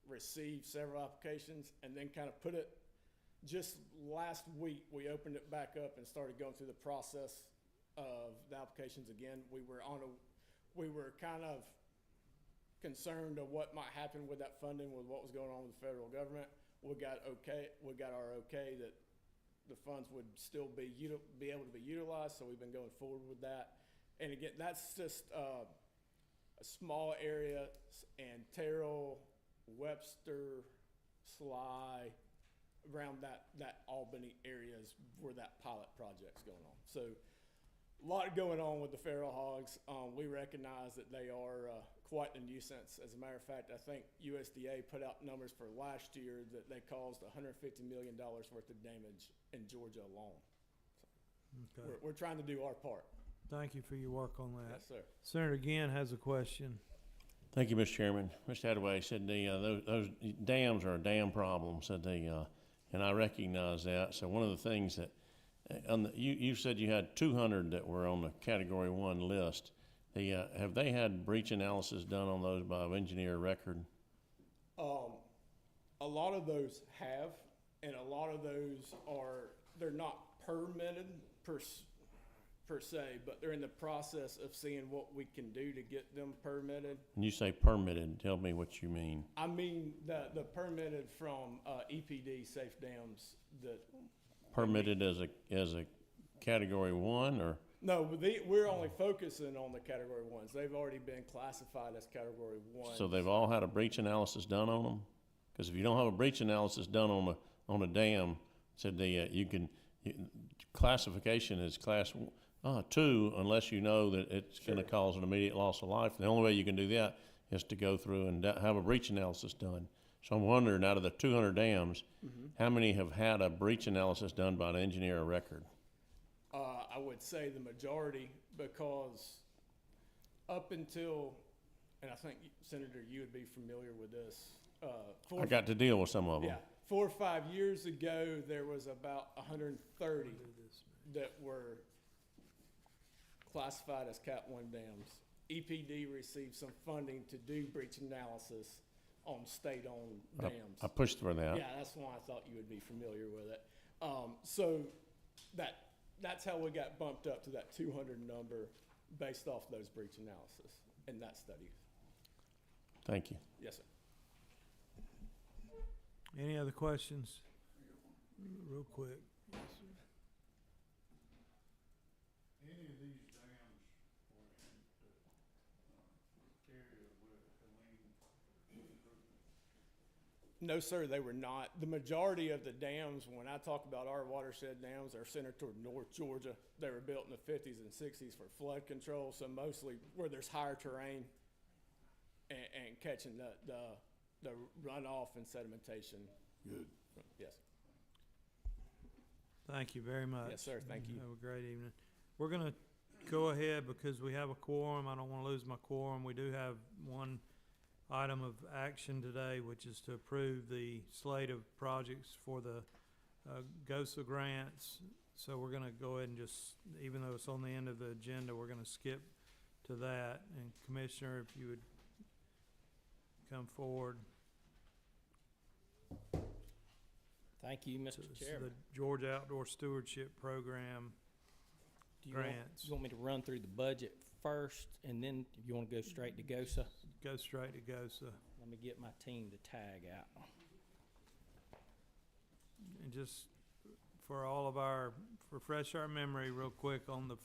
Received several applications, and then kind of put it, just last week we opened it back up and started going through the process of the applications again. We were kind of concerned of what might happen with that funding, with what was going on with the federal government. We got our okay that the funds would still be able to be utilized, so we've been going forward with that. And again, that's just a small area, and Terrell, Webster, Sly, around that Albany area is where that pilot project's going on. So a lot going on with the feral hogs. We recognize that they are quite a nuisance. As a matter of fact, I think USDA put out numbers for last year that they caused $150 million worth of damage in Georgia alone. So Okay. we're trying to do our part. Thank you for your work on that. Yes, sir. Senator Ginn has a question. Thank you, Mr. Chairman. Mr. Attaway said those dams are a dam problem, said and I recognize that. So one of the things that, you said you had 200 that were on the Category 1 list. Have they had breach analysis done on those by engineer record? A lot of those have, and a lot of those they're not permitted per se, but they're in the process of seeing what we can do to get them permitted. When you say permitted, tell me what you mean. I mean, the permitted from, EPD Safe Dams, that. Permitted as a category 1, or? No, but we're only focusing on the category ones. They've already been classified as category 1. So they've all had a breach analysis done on them? Because if you don't have a breach analysis done on a dam, said classification is class 2 unless you know that it's going to cause an immediate loss of life. The only way you can do that is to go through and have a breach analysis done. So I'm wondering, out of the 200 dams, how many have had a breach analysis done by an engineer of record? I would say the majority, because up until, and I think Senator, you would be familiar with this. I got to deal with some of them. Yeah, 4 or 5 years ago, there was about 130 that were classified as Cat 1 dams. EPD received some funding to do breach analysis on state-owned dams. I pushed for that. Yeah, that's why I thought you would be familiar with it. So that's how we got bumped up to that 200 number based off those breach analysis in that study. Thank you. Yes, sir. Any other questions? Real quick. Any of these dams carry a Helene? No, sir, they were not. The majority of the dams, when I talk about our watershed dams, are centered toward North Georgia. They were built in the 50s and 60s for flood control, so mostly where there's higher terrain and catching the runoff and sedimentation. Good. Yes. Thank you very much. Yes, sir. Thank you. Have a great evening. We're gonna go ahead because we have a quorum. I don't wanna lose my quorum. We do have one item of action today, which is to approve the slate of projects for the GOSA grants. So we're gonna go ahead and just, even though it's on the end of the agenda, we're gonna skip to that. And Commissioner, if you would come forward. Thank you, So Mr. it's the Chairman. Georgia Outdoor Stewardship Program Do you want, grants. you want me to run through the budget first, and then you want to go straight to GOSA? Go straight to GOSA. Let me get my team to tag out. And just for all of refresh our memory real quick on the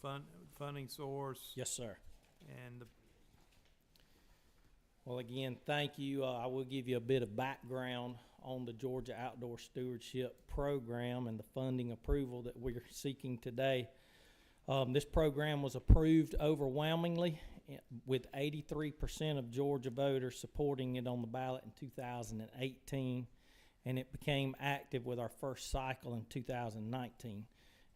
funding source Yes, sir. and the, Well, again, thank you. I will give you a bit of background on the Georgia Outdoor Stewardship Program and the funding approval that we're seeking today. This program was approved overwhelmingly with 83% of Georgia voters supporting it on the ballot in 2018, and it became active with our first cycle in 2019.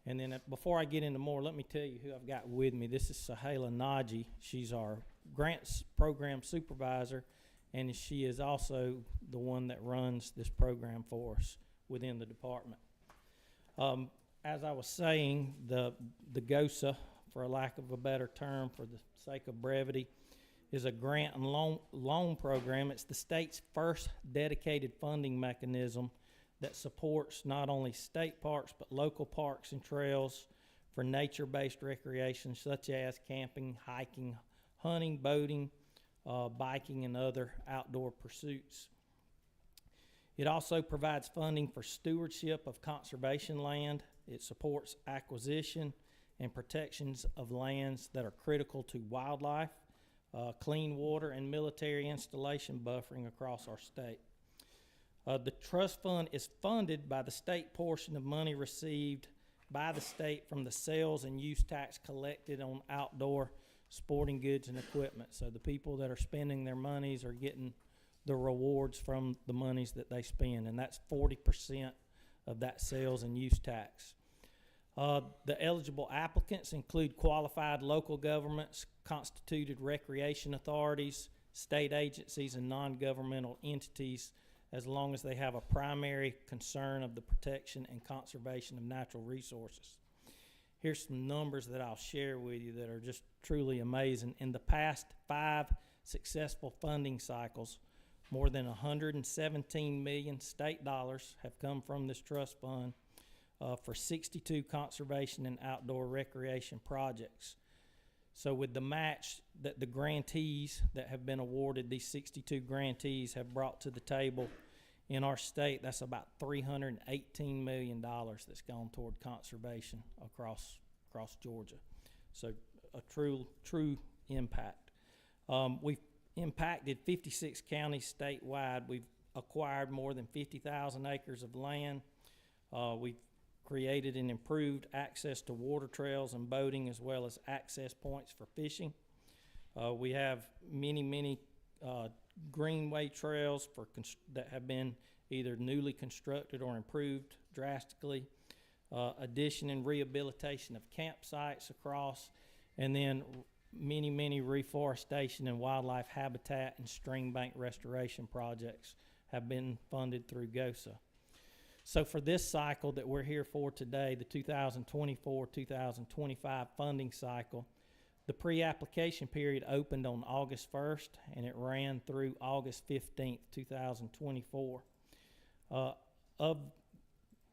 And then before I get into more, let me tell you who I've got with me. This is Sahela Naji. She's our grants program supervisor, and she is also the one that runs this program for us within the department. As I was saying, the GOSA, for a lack of a better term, for the sake of brevity, is a grant and loan program. It's the state's first dedicated funding mechanism that supports not only state parks but local parks and trails for nature-based recreation such as camping, hiking, hunting, boating, biking, and other outdoor pursuits. It also provides funding for stewardship of conservation land. It supports acquisition and protections of lands that are critical to wildlife, clean water, and military installation buffering across our state. The trust fund is funded by the state portion of money received by the state from the sales and use tax collected on outdoor sporting goods and equipment. So the people that are spending their monies are getting the rewards from the monies that they spend, and that's 40% of that sales and use tax. The eligible applicants include qualified local governments, constituted recreation authorities, state agencies, and non-governmental entities, as long as they have a primary concern of the protection and conservation of natural resources. Here's some numbers that I'll share with you that are just truly amazing. In the past 5 successful funding cycles, more than 117 million state dollars have come from this trust fund, for 62 conservation and outdoor recreation projects. So with the match that the grantees that have been awarded, these 62 grantees have brought to the table in our state, that's about $318 million that's gone toward conservation across Georgia. So a true impact. We've impacted 56 counties statewide. We've acquired more than 50,000 acres of land. We've created and improved access to water trails and boating, as well as access points for fishing. We have many greenway trails that have been either newly constructed or improved drastically. Addition and rehabilitation of campsites across, and then many reforestation and wildlife habitat and stream bank restoration projects have been funded through GOSA. So for this cycle that we're here for today, the 2024-2025 funding cycle, the pre-application period opened on August 1st and it ran through August 15th, 2024. Of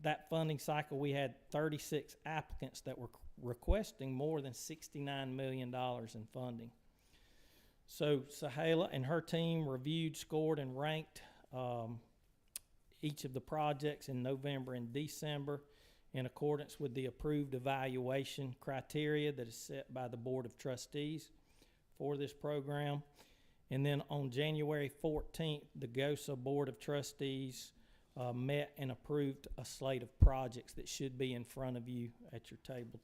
that funding cycle, we had 36 applicants that were requesting more than $69 million in funding. So Sahela and her team reviewed, scored, and ranked each of the projects in November and December in accordance with the approved evaluation criteria that is set by the Board of Trustees for this program. And then on January 14th, the GOSA Board of Trustees met and approved a slate of projects that should be in front of you at your table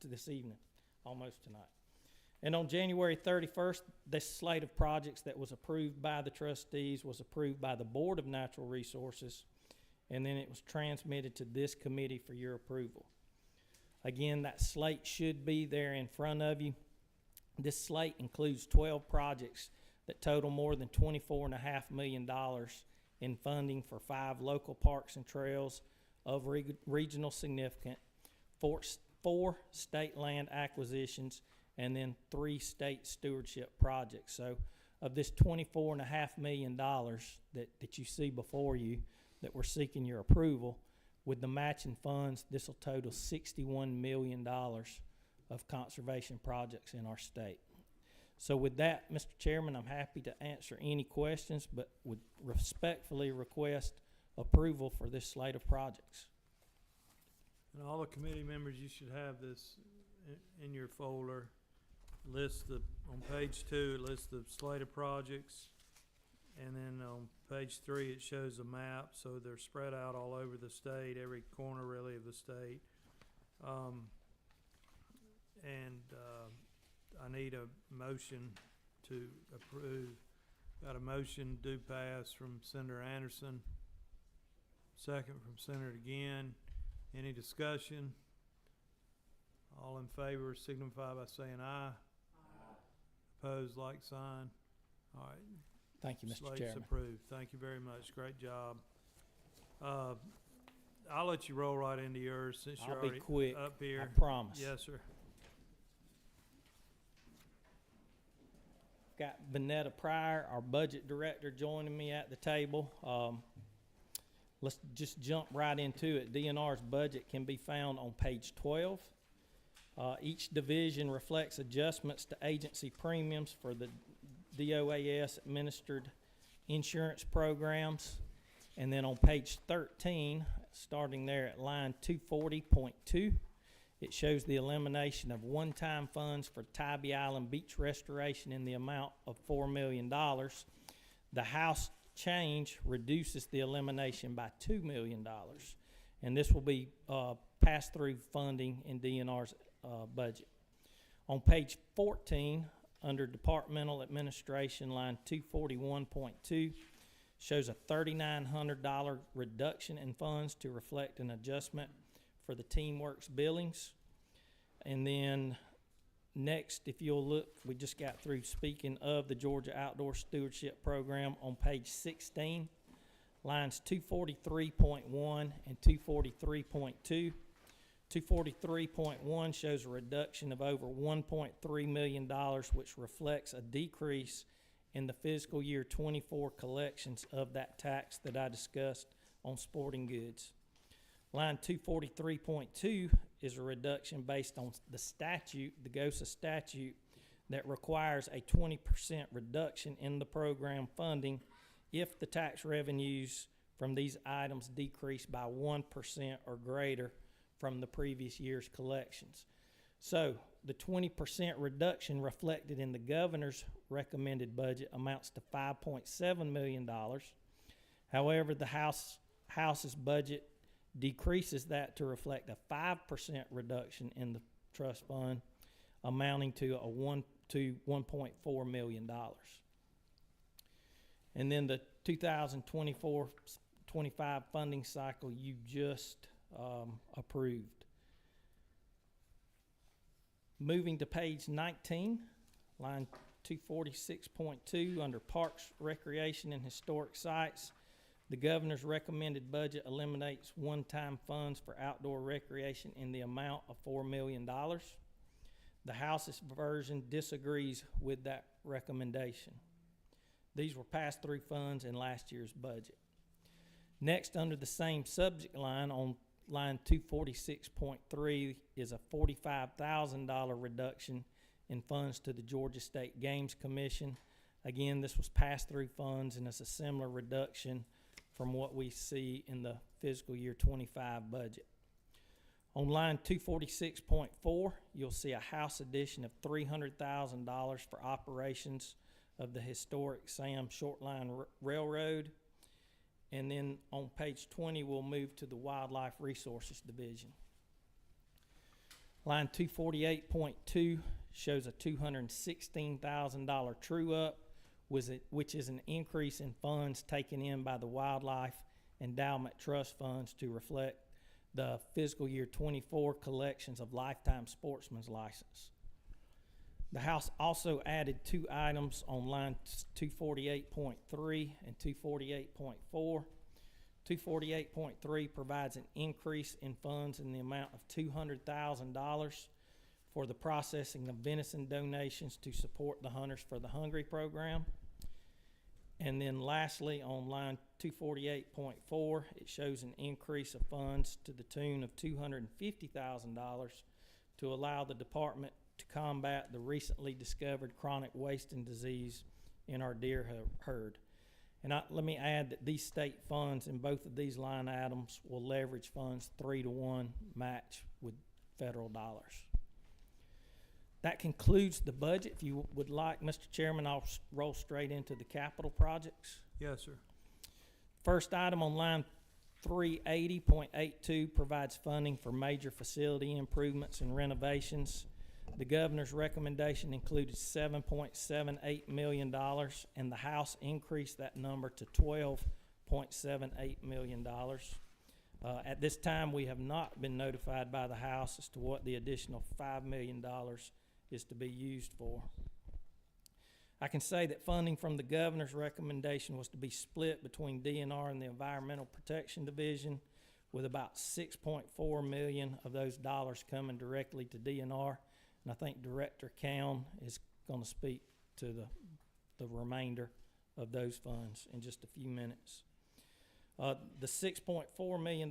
this evening, almost tonight. And on January 31st, this slate of projects that was approved by the trustees was approved by the Board of Natural Resources, and then it was transmitted to this committee for your approval. Again, that slate should be there in front of you. This slate includes 12 projects that total more than $24.5 million in funding for 5 local parks and trails of regional significance, 4 state land acquisitions, and then 3 state stewardship projects. So of this $24.5 million that you see before you that we're seeking your approval, with the matching funds, this will total $61 million of conservation projects in our state. So with that, Mr. Chairman, I'm happy to answer any questions, but would respectfully request approval for this slate of projects. And all the committee members, you should have this in your folder. On page 2, it lists the slate of projects, and then on page 3, it shows a map, so they're spread out all over the state, every corner really of the state. I need a motion to approve. Got a motion do pass from Senator Anderson, second from Senator Ginn. Any discussion? All in favor signify by saying aye. Opposed, like sign. All right. Thank you, Mr. Slate's Chairman. approved. Thank you very much. Great job. I'll let you roll right into yours since you're I'll be already quick, up here. I promise. Yes, sir. Got Vanetta Pryor, our budget director, joining me at the table. Let's just jump right into it. DNR's budget can be found on page 12. Each division reflects adjustments to agency premiums for the DOAS administered insurance programs. And then on page 13, starting there at line 240.2, it shows the elimination of one-time funds for Tybee Island beach restoration in the amount of $4 million. The House change reduces the elimination by $2 million. And this will be pass-through funding in DNR's budget. On page 14, under Departmental Administration, line 241.2, shows a $3,900 reduction in funds to reflect an adjustment for the TeamWorks billings. And then next, if you'll look, we just got through speaking of the Georgia Outdoor Stewardship Program on page 16, lines 243.1 and 243.2. 243.1 shows a reduction of over $1.3 million, which reflects a decrease in the fiscal year 24 collections of that tax that I discussed on sporting goods. Line 243.2 is a reduction based on the statute, the GOSA statute, that requires a 20% reduction in the program funding if the tax revenues from these items decrease by 1% or greater from the previous year's collections. So the 20% reduction reflected in the governor's recommended budget amounts to $5.7 million. However, the House's budget decreases that to reflect a 5% reduction in the trust fund, amounting to $1.4 million. And then the 2024-25 funding cycle you just approved. Moving to page 19, line 246.2, under Parks, Recreation, and Historic Sites, the governor's recommended budget eliminates one-time funds for outdoor recreation in the amount of $4 million. The House's version disagrees with that recommendation. These were pass-through funds in last year's budget. Next, under the same subject line on line 246.3 is a $45,000 reduction in funds to the Georgia State Games Commission. Again, this was pass-through funds, and it's a similar reduction from what we see in the fiscal year 25 budget. On line 246.4, you'll see a House addition of $300,000 for operations of the historic Sam Shortline Railroad. And then on page 20, we'll move to the Wildlife Resources Division. Line 248.2 shows a $216,000 true-up, which is an increase in funds taken in by the Wildlife Endowment Trust funds to reflect the fiscal year 24 collections of lifetime sportsman's license. The House also added two items on line 248.3 and 248.4. 248.3 provides an increase in funds in the amount of $200,000 for the processing of venison donations to support the Hunters for the Hungry program. And then lastly, on line 248.4, it shows an increase of funds to the tune of $250,000 to allow the department to combat the recently discovered chronic wasting disease in our deer herd. And let me add that these state funds in both of these line items will leverage funds 3-to-1 match with federal dollars. That concludes the budget. If you would like, Mr. Chairman, I'll roll straight into the capital projects. Yes, sir. First item on line 380.82 provides funding for major facility improvements and renovations. The governor's recommendation included $7.78 million, and the House increased that number to $12.78 million. At this time, we have not been notified by the House as to what the additional $5 million is to be used for. I can say that funding from the governor's recommendation was to be split between DNR and the Environmental Protection Division, with about $6.4 million of those dollars coming directly to DNR. And I think Director Cowan is going to speak to the remainder of those funds in just a few minutes. The $6.4 million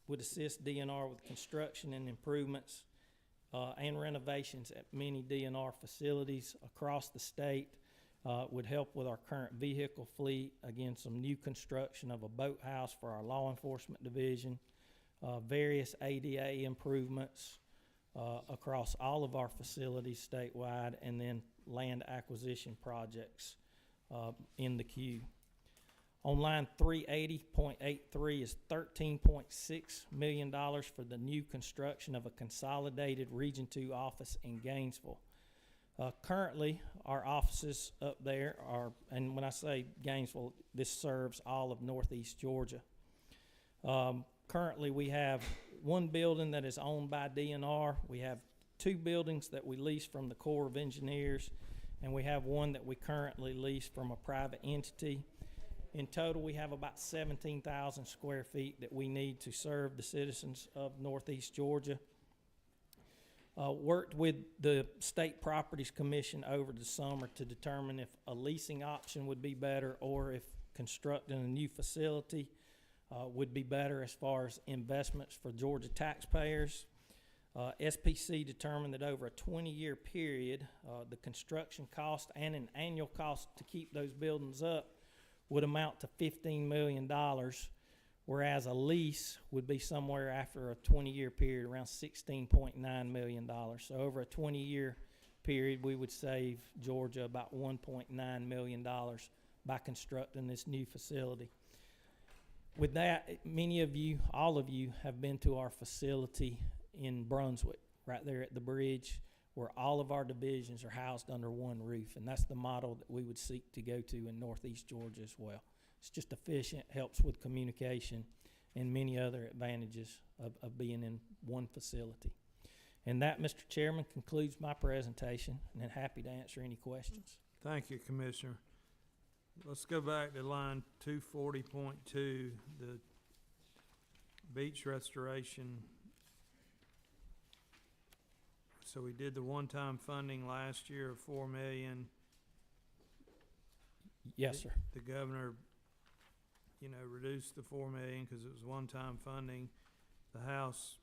would assist DNR with construction and improvements and renovations at many DNR facilities across the state. Would help with our current vehicle fleet. Again, some new construction of a boathouse for our law enforcement division, various ADA improvements across all of our facilities statewide, and then land acquisition projects in the queue. On line 380.83 is $13.6 million for the new construction of a consolidated Region 2 office in Gainesville. Currently, our offices up there are, and when I say Gainesville, this serves all of Northeast Georgia. Currently, we have one building that is owned by DNR. We have two buildings that we lease from the Corps of Engineers, and we have one that we currently lease from a private entity. In total, we have about 17,000 square feet that we need to serve the citizens of Northeast Georgia. Worked with the State Properties Commission over the summer to determine if a leasing option would be better or if constructing a new facility. would be better as far as investments for Georgia taxpayers. SPC determined that over a 20-year period, the construction cost and an annual cost to keep those buildings up would amount to $15 million, whereas a lease would be somewhere after a 20-year period around $16.9 million. So over a 20-year period, we would save Georgia about $1.9 million by constructing this new facility. With that, many of you, all of you, have been to our facility in Brunswick, right there at the bridge, where all of our divisions are housed under one roof, and that's the model that we would seek to go to in Northeast Georgia as well. It's just efficient, helps with communication, and many other advantages of being in one facility. And that, Mr. Chairman, concludes my presentation, and I'm happy to answer any questions. Thank you, Commissioner. Let's go back to line 240.2, the beach restoration. So we did the one-time funding last year of $4 million. Yes, sir. The governor, reduced the $4 million because it was one-time funding. The House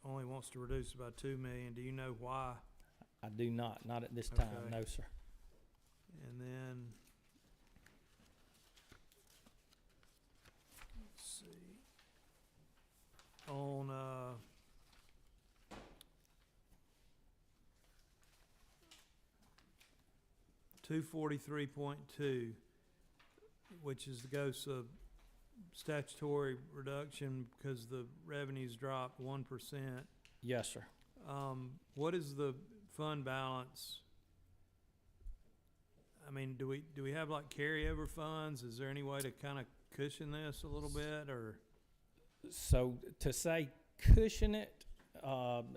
only wants to reduce about $2 million. Do you know why? I do not at this time, Okay. no, sir. And then, let's see, on, 243.2, which is the GOSA statutory reduction because the revenues dropped 1%. Yes, sir. What is the fund balance? I mean, do we have like carryover funds? Is there any way to kind of cushion this a little bit, or? So to say cushion it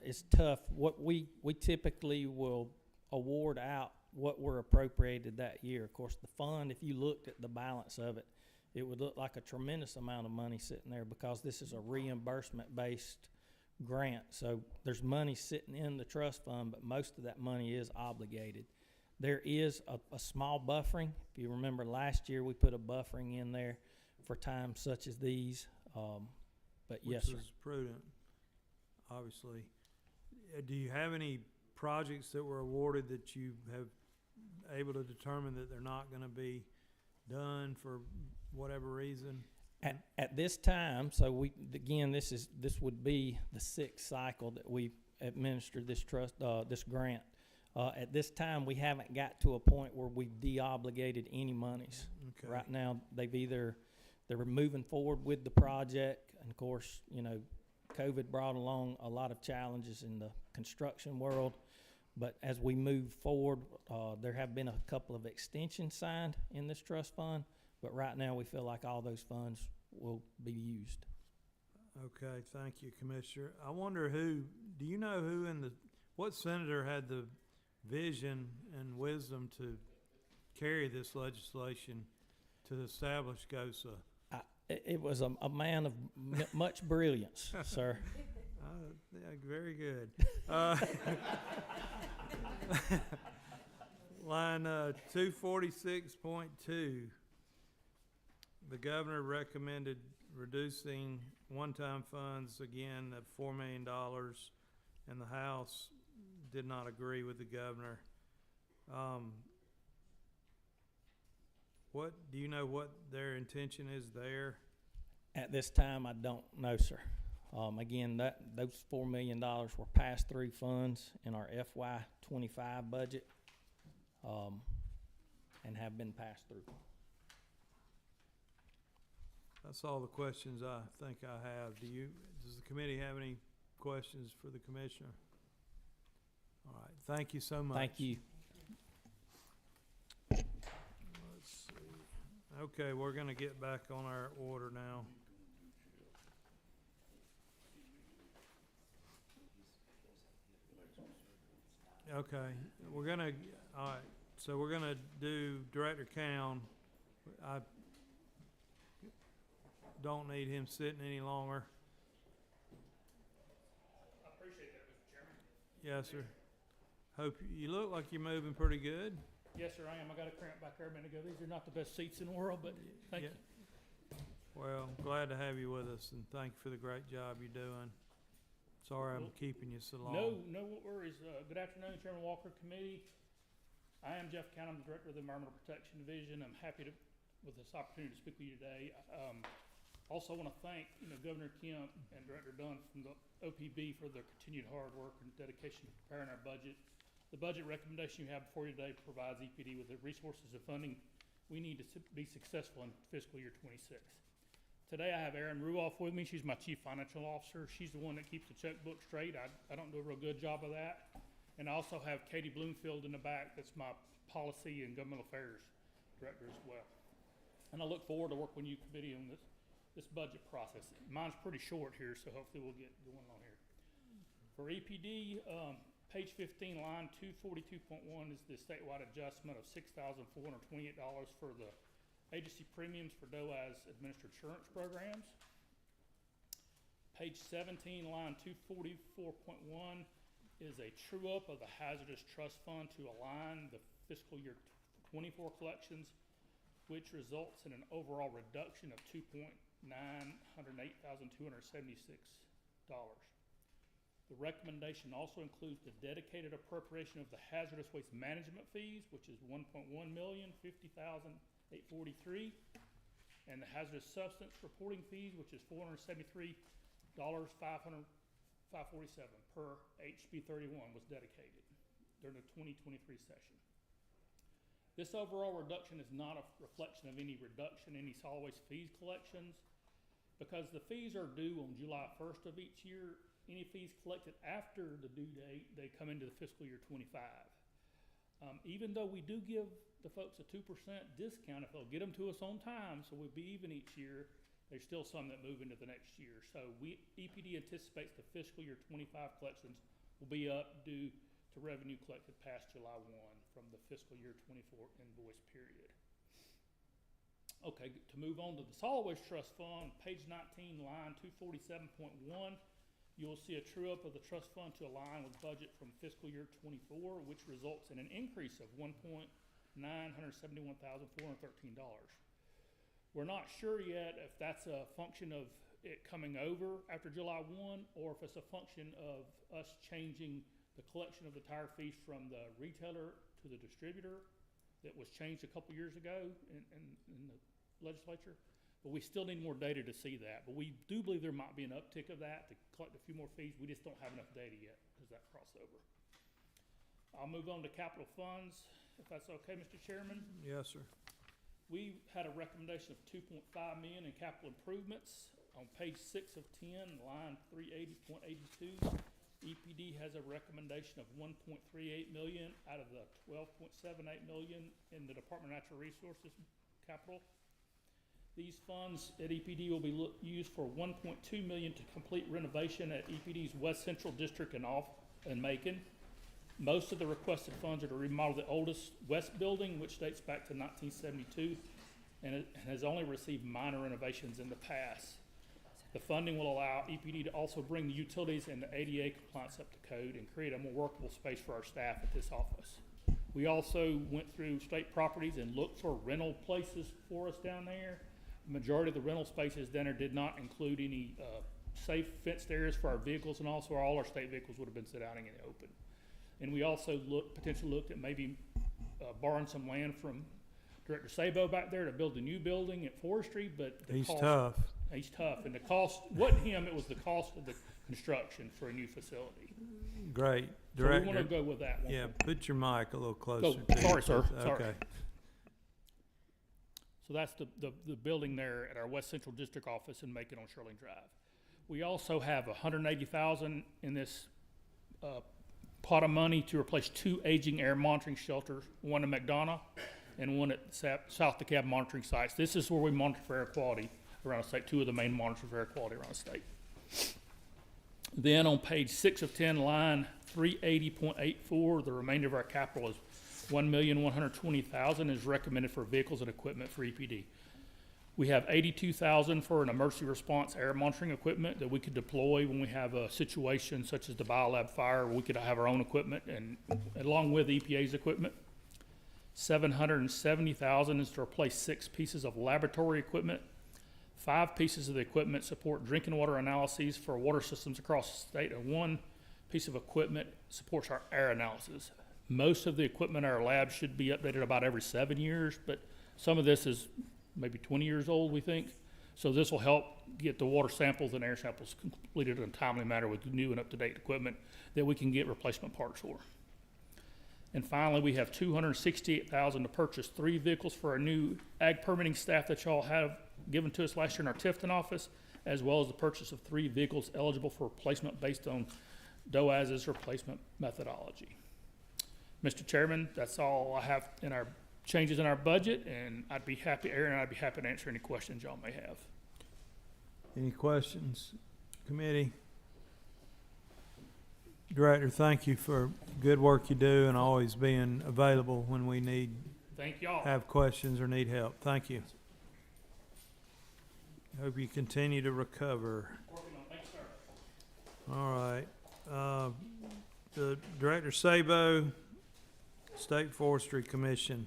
is tough. What we typically will award out what we're appropriated that year. Of course, the fund, if you looked at the balance of it, it would look like a tremendous amount of money sitting there because this is a reimbursement-based grant. So there's money sitting in the trust fund, but most of that money is obligated. There is a small buffering. If you remember last year, we put a buffering in there for times such as these. But yes, sir. Which is prudent, obviously. Do you have any projects that were awarded that you have able to determine that they're not going to be done for whatever reason? At this time, so this would be the sixth cycle that we administered this this grant. At this time, we haven't got to a point where we've de-obligated any monies. Okay. Right now, they're moving forward with the project, and of course, COVID brought along a lot of challenges in the construction world. But as we move forward, there have been a couple of extensions signed in this trust fund, but right now we feel like all those funds will be used. Okay, thank you, Commissioner. I wonder do you know what senator had the vision and wisdom to carry this legislation to establish GOSA? It was a man of much brilliance, sir. Yeah, very good. Line 246.2. The governor recommended reducing one-time funds again at $4 million, and the House did not agree with the governor. Do you know what their intention is there? At this time, I don't know, sir. Again, those $4 million were pass-through funds in our FY25 budget, and have been passed through. That's all the questions I think I have. Does the committee have any questions for the commissioner? All right, thank you so much. Thank you. Let's see. Okay, we're gonna get back on our order now. Okay, all right, so we're gonna do Director Cowan. I don't need him sitting any longer. I appreciate that, Mr. Chairman. Yes, sir. Hope you look like you're moving pretty good. Yes, sir, I am. I got a cramp back there a minute ago. These are not the best seats in the world, but thank Yeah. you. Well, glad to have you with us, and thank you for the great job you're doing. Sorry I'm Well, keeping you so long. No worries. Good afternoon, Chairman Walker, committee. I am Jeff Count, I'm the Director of the Environmental Protection Division. I'm happy to, with this opportunity to speak with you today. Also want to thank, Governor Kemp and Director Dunn from the OPB for their continued hard work and dedication to preparing our budget. The budget recommendation you have before you today provides EPD with the resources and funding we need to be successful in fiscal year '26. Today I have Erin Ruoff with me. She's my Chief Financial Officer. She's the one that keeps the checkbook straight. I don't do a real good job of that. And I also have Katie Bloomfield in the back. That's my Policy and Governmental Affairs Director as well. And I look forward to working with you committee on this budget process. Mine's pretty short here, so hopefully we'll get going on here. For EPD, page 15, line 242.1 is the statewide adjustment of $6,428 for the agency premiums for DOAS administered insurance programs. Page 17, line 244.1 is a true-up of the hazardous trust fund to align the fiscal year 24 collections, which results in an overall reduction of $2,908,276. The recommendation also includes the dedicated appropriation of the hazardous waste management fees, which is $1.1 million, $50,843, and the hazardous substance reporting fees, which is $473,547 per HB 31 was dedicated during the 2023 session. This overall reduction is not a reflection of any reduction in any solid waste fees collections. Because the fees are due on July 1st of each year, any fees collected after the due date, they come into the fiscal year 25. Even though we do give the folks a 2% discount if they'll get them to us on time, so we'll be even each year, there's still some that move into the next year. So EPD anticipates the fiscal year 25 collections will be up due to revenue collected past July 1 from the fiscal year 24 invoice period. Okay, to move on to the solid waste trust fund, page 19, line 247.1, you'll see a true-up of the trust fund to align with budget from fiscal year 24, which results in an increase of $1,971,413. We're not sure yet if that's a function of it coming over after July 1, or if it's a function of us changing the collection of the tire fees from the retailer to the distributor that was changed a couple years ago in the legislature, but we still need more data to see that. But we do believe there might be an uptick of that to collect a few more fees. We just don't have enough data yet because that crossover. I'll move on to capital funds, if that's okay, Mr. Chairman. Yes, sir. We had a recommendation of $2.5 million in capital improvements. On page 6 of 10, line 380.82, EPD has a recommendation of $1.38 million out of the $12.78 million in the Department of Natural Resources capital. These funds at EPD will be used for $1.2 million to complete renovation at EPD's West Central District in Macon. Most of the requested funds are to remodel the oldest West building, which dates back to 1972, and it has only received minor renovations in the past. The funding will allow EPD to also bring the utilities and the ADA compliance up to code and create a more workable space for our staff at this office. We also went through state properties and looked for rental places for us down there. The majority of the rental spaces down there did not include any safe fenced areas for our vehicles, and also all our state vehicles would have been sit out in the open. And we also potentially looked at maybe borrowing some land from Director Sabo back there to build a new building at Forestry, but the He's cost, tough. He's tough, and the cost wasn't him; it was the cost of the construction for a new facility. Great. So we want Director, to go with that one. yeah, put your mic a little closer to you. sorry, sir. Sorry. Okay. So that's the building there at our West Central District office in Macon on Shirley Drive. We also have $180,000 in this pot of money to replace 2 aging air monitoring shelters, one in McDonough and one at South DeKalb monitoring sites. This is where we monitor for air quality around the state, 2 of the main monitors for air quality around the state. Then on page 6 of 10, line 380.84, the remainder of our capital is $1,120,000 is recommended for vehicles and equipment for EPD. We have $82,000 for an emergency response air monitoring equipment that we could deploy when we have a situation such as the BioLab fire. We could have our own equipment and along with EPA's equipment. $770,000 is to replace 6 pieces of laboratory equipment. 5 pieces of the equipment support drinking water analyses for water systems across the state, and 1 piece of equipment supports our air analysis. Most of the equipment in our lab should be updated about every 7 years, but some of this is maybe 20 years old, we think. So this will help get the water samples and air samples completed in a timely manner with new and up-to-date equipment that we can get replacement parts for. And finally, we have $268,000 to purchase 3 vehicles for our new ag permitting staff that y'all have given to us last year in our Tifton office, as well as the purchase of 3 vehicles eligible for replacement based on DOAS's replacement methodology. Mr. Chairman, that's all I have in our changes in our budget, and I'd be happy, Aaron, and I'd be happy to answer any questions y'all may have. Any questions, committee? Director, thank you for good work you do and always being available when we Thank y'all. have questions or need help. Thank you. Hope you continue to recover. Working on, thanks, sir. All right. The Director Sabo, State Forestry Commission.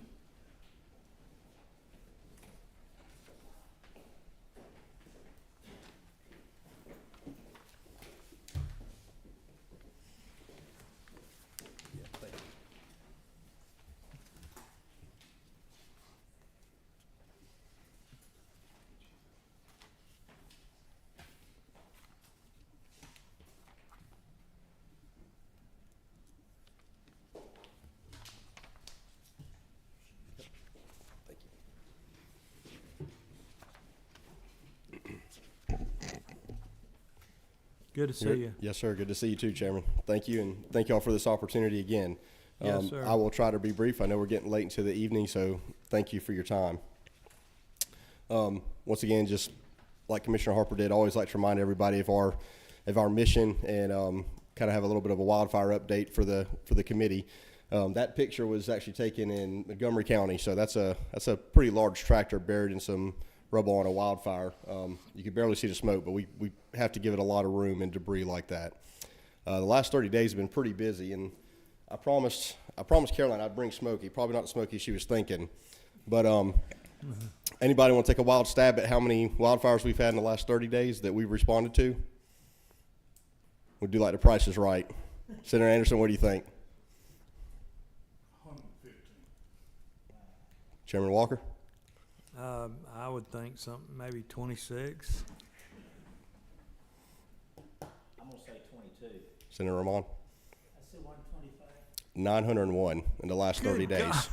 Good to see you. Yes, sir. Good to see you too, Chairman. Thank you, and thank y'all for this opportunity again. Yes, sir. I will try to be brief. I know we're getting late into the evening, so thank you for your time. Once again, just like Commissioner Harper did, I always like to remind everybody of our mission and kind of have a little bit of a wildfire update for the committee. That picture was actually taken in Montgomery County, so that's a pretty large tractor buried in some rubble on a wildfire. You could barely see the smoke, but we have to give it a lot of room and debris like that. The last 30 days have been pretty busy, and I promised Caroline I'd bring Smokey. Probably not the Smokey she was thinking, but anybody want to take a wild stab at how many wildfires we've had in the last 30 days that we've responded to? We'll do like the Price is Right. Senator Anderson, what do you think? 115. Chairman Walker? I would think something, maybe 26. I'm gonna say 22. Senator Ramon? I see 125. 901 in the last 30 days.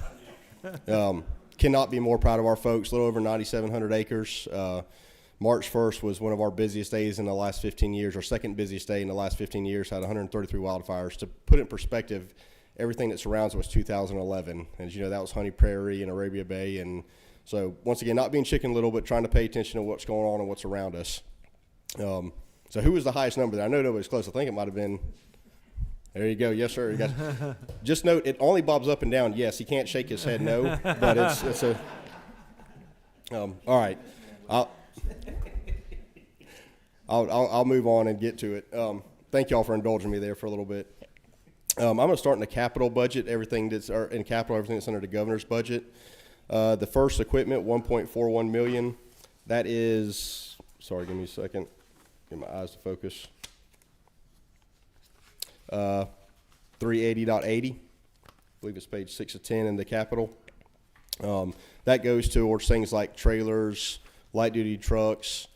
Cannot be more proud of our folks. A little over 9,700 acres. March 1st was one of our busiest days in the last 15 years. Our second busiest day in the last 15 years had 133 wildfires. To put it in perspective, everything that surrounds it was 2011. As you know, that was Honey Prairie and Arabia Bay. And so, once again, not being Chicken Little, but trying to pay attention to what's going on and what's around us. So who was the highest number there? I know nobody's close. I think it might have been. There you go. Yes, sir. You guys, just note, it only bobs up and down. Yes, he can't shake his head no, but it's a. All right. I'll move on and get to it. Thank y'all for indulging me there for a little bit. I'm going to start in the capital budget, everything that's in capital, everything that's under the governor's budget. The first equipment, $1.41 million. That is, sorry, give me a second. Get my eyes to focus. 380.80. I believe it's page 6 of 10 in the capital. That goes towards things like trailers, light duty trucks,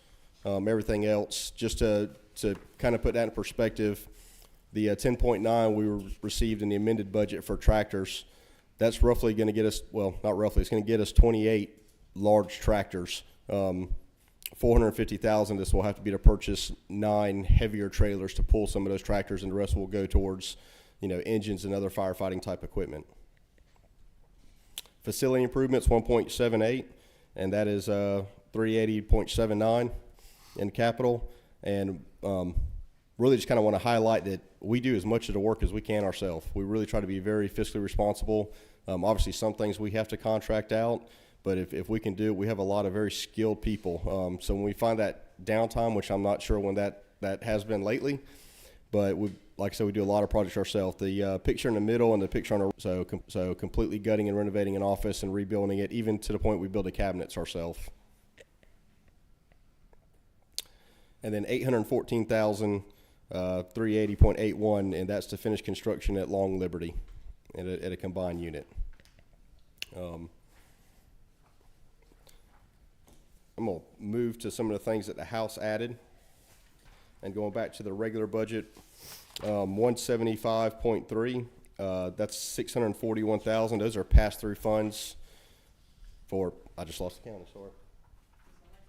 everything else. Just to kind of put that in perspective, the 10.9 we received in the amended budget for tractors, that's roughly going to get us, well, not roughly, it's going to get us 28 large tractors. 450,000. This will have to be to purchase 9 heavier trailers to pull some of those tractors, and the rest will go towards, engines and other firefighting type equipment. Facility improvements 1.78, and that is 380.79 in capital. And really just kind of want to highlight that we do as much of the work as we can ourselves. We really try to be very fiscally responsible. Obviously, some things we have to contract out, but if we can do it, we have a lot of very skilled people. So when we find that downtime, which I'm not sure when that has been lately, but like I said, we do a lot of projects ourselves. The picture in the middle and the picture on the so completely gutting and renovating an office and rebuilding it, even to the point we build the cabinets ourselves. and then 814,000, 380.81, and that's to finish construction at Long Liberty at a combined unit. I'm gonna move to some of the things that the House added, and going back to the regular budget, 175.3, that's 641,000. Those are pass-through funds for, I just lost the county, sorry.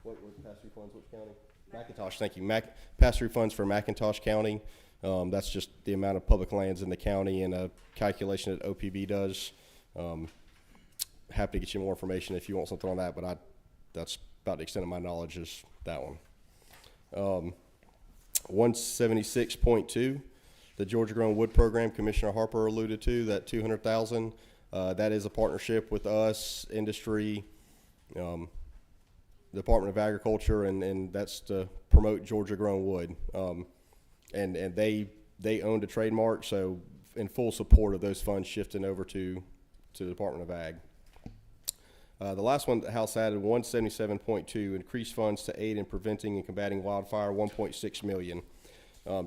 What were the pass-through funds, which county? McIntosh, thank you. Pass-through funds for McIntosh County. That's just the amount of public lands in the county and a calculation that OPB does. Happy to get you more information if you want something on that, but that's about the extent of my knowledge is that one. 176.2, the Georgia Grown Wood Program, Commissioner Harper alluded to, that 200,000. That is a partnership with us, industry, Department of Agriculture, and that's to promote Georgia Grown Wood. And they owned a trademark, so in full support of those funds shifting over to the Department of Ag. The last one, the House added 177.2, increased funds to aid in preventing and combating wildfire, 1.6 million.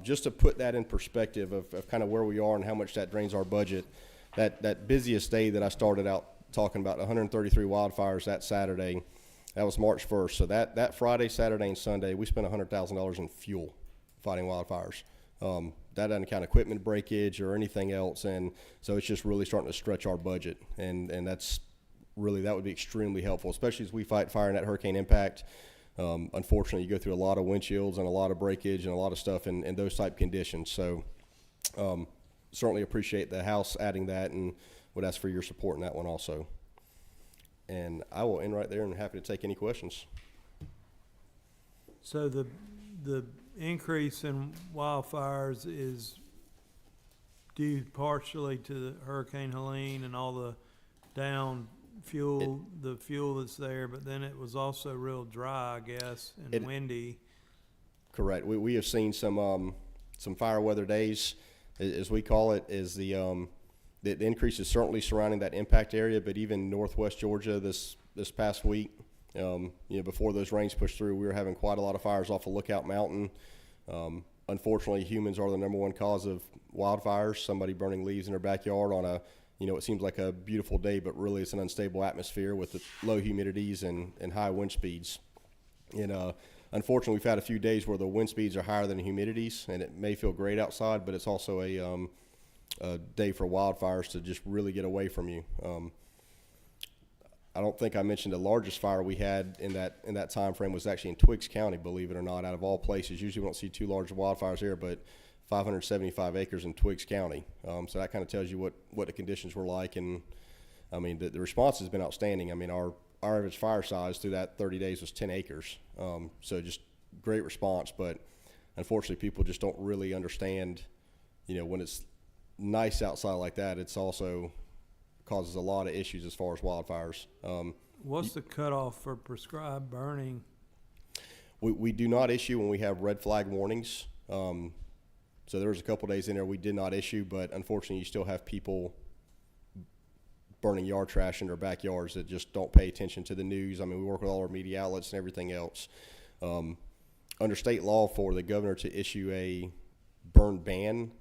Just to put that in perspective of kind of where we are and how much that drains our budget, that busiest day that I started out talking about, 133 wildfires that Saturday, that was March 1st. So that Friday, Saturday, and Sunday, we spent $100,000 in fuel fighting wildfires. That doesn't count equipment breakage or anything else, and so it's just really starting to stretch our budget, and that's really, that would be extremely helpful, especially as we fight fire and that hurricane impact. Unfortunately, you go through a lot of wind chills and a lot of breakage and a lot of stuff in those type conditions. So certainly appreciate the House adding that, and would ask for your support in that one also. And I will end right there and happy to take any questions. So the increase in wildfires is due partially to the Hurricane Helene and all the down fuel, the fuel that's there, but then it was also real dry, I guess, and windy. Correct. We have seen some fire weather days, as we call it, is the increase is certainly surrounding that impact area, but even northwest Georgia this past week, before those rains pushed through, we were having quite a lot of fires off of Lookout Mountain. Unfortunately, humans are the #1 cause of wildfires. Somebody burning leaves in their backyard on a, it seems like a beautiful day, but really it's an unstable atmosphere with the low humidities and high wind speeds. And unfortunately, we've had a few days where the wind speeds are higher than the humidities, and it may feel great outside, but it's also a day for wildfires to just really get away from you. I don't think I mentioned the largest fire we had in that time frame was actually in Twiggs County, believe it or not, out of all places. Usually we don't see too large wildfires here, but 575 acres in Twiggs County. So that kind of tells you what the conditions were like. And I mean, the response has been outstanding. I mean, our average fire size through that 30 days was 10 acres. So just great response, but unfortunately people just don't really understand, when it's nice outside like that, it's also causes a lot of issues as far as wildfires. What's the cutoff for prescribed burning? We do not issue when we have red flag warnings. So there was a couple days in there we did not issue, but unfortunately you still have people burning yard trash in their backyards that just don't pay attention to the news. I mean, we work with all our media outlets and everything else. Under state law, for the governor to issue a burn ban,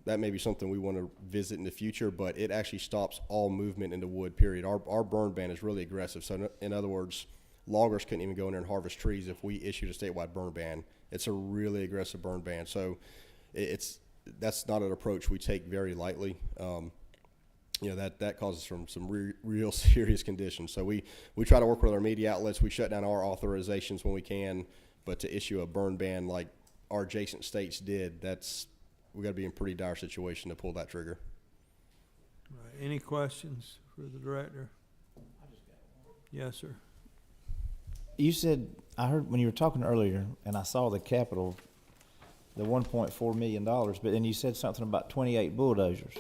that may be something we want to visit in the future, but it actually stops all movement into wood, period. Our burn ban is really aggressive. So in other words, loggers couldn't even go in there and harvest trees if we issued a statewide burn ban. It's a really aggressive burn ban. So that's not an approach we take very lightly. That causes some real serious conditions. So we try to work with our media outlets. We shut down our authorizations when we can, but to issue a burn ban like our adjacent states did, we got to be in a pretty dire situation to pull that trigger. Right. Any questions for the director? Yes, sir. You said, I heard when you were talking earlier, and I saw the capital, the $1.4 million, but then you said something about 28 bulldozers.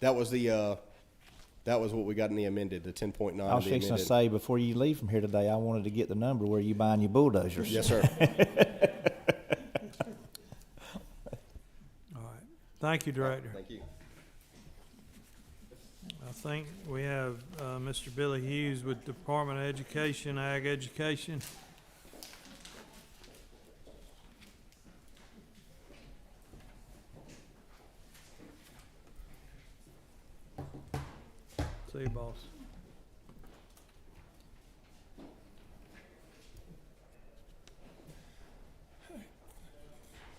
That was that was what we got in the amended, the 10.9. I was fixing to say, before you leave from here today, I wanted to get the number where you buying your bulldozers. Yes, sir. All right. Thank you, Director. Thank you. I think we have Mr. Billy Hughes with Department of Education, Ag Education.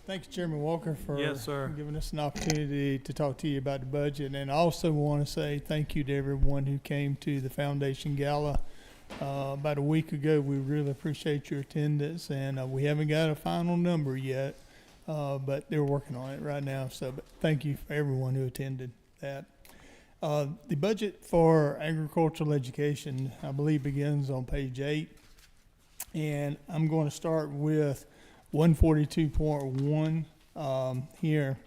Thank you, Chairman Walker, for Yes, sir. giving us an opportunity to talk to you about the budget. And I also want to say thank you to everyone who came to the Foundation Gala about a week ago. We really appreciate your attendance, and we haven't got a final number yet, but they're working on it right now. So but thank you for everyone who attended that. The budget for agricultural education, I believe, begins on page 8. And I'm going to start with 142.1 here.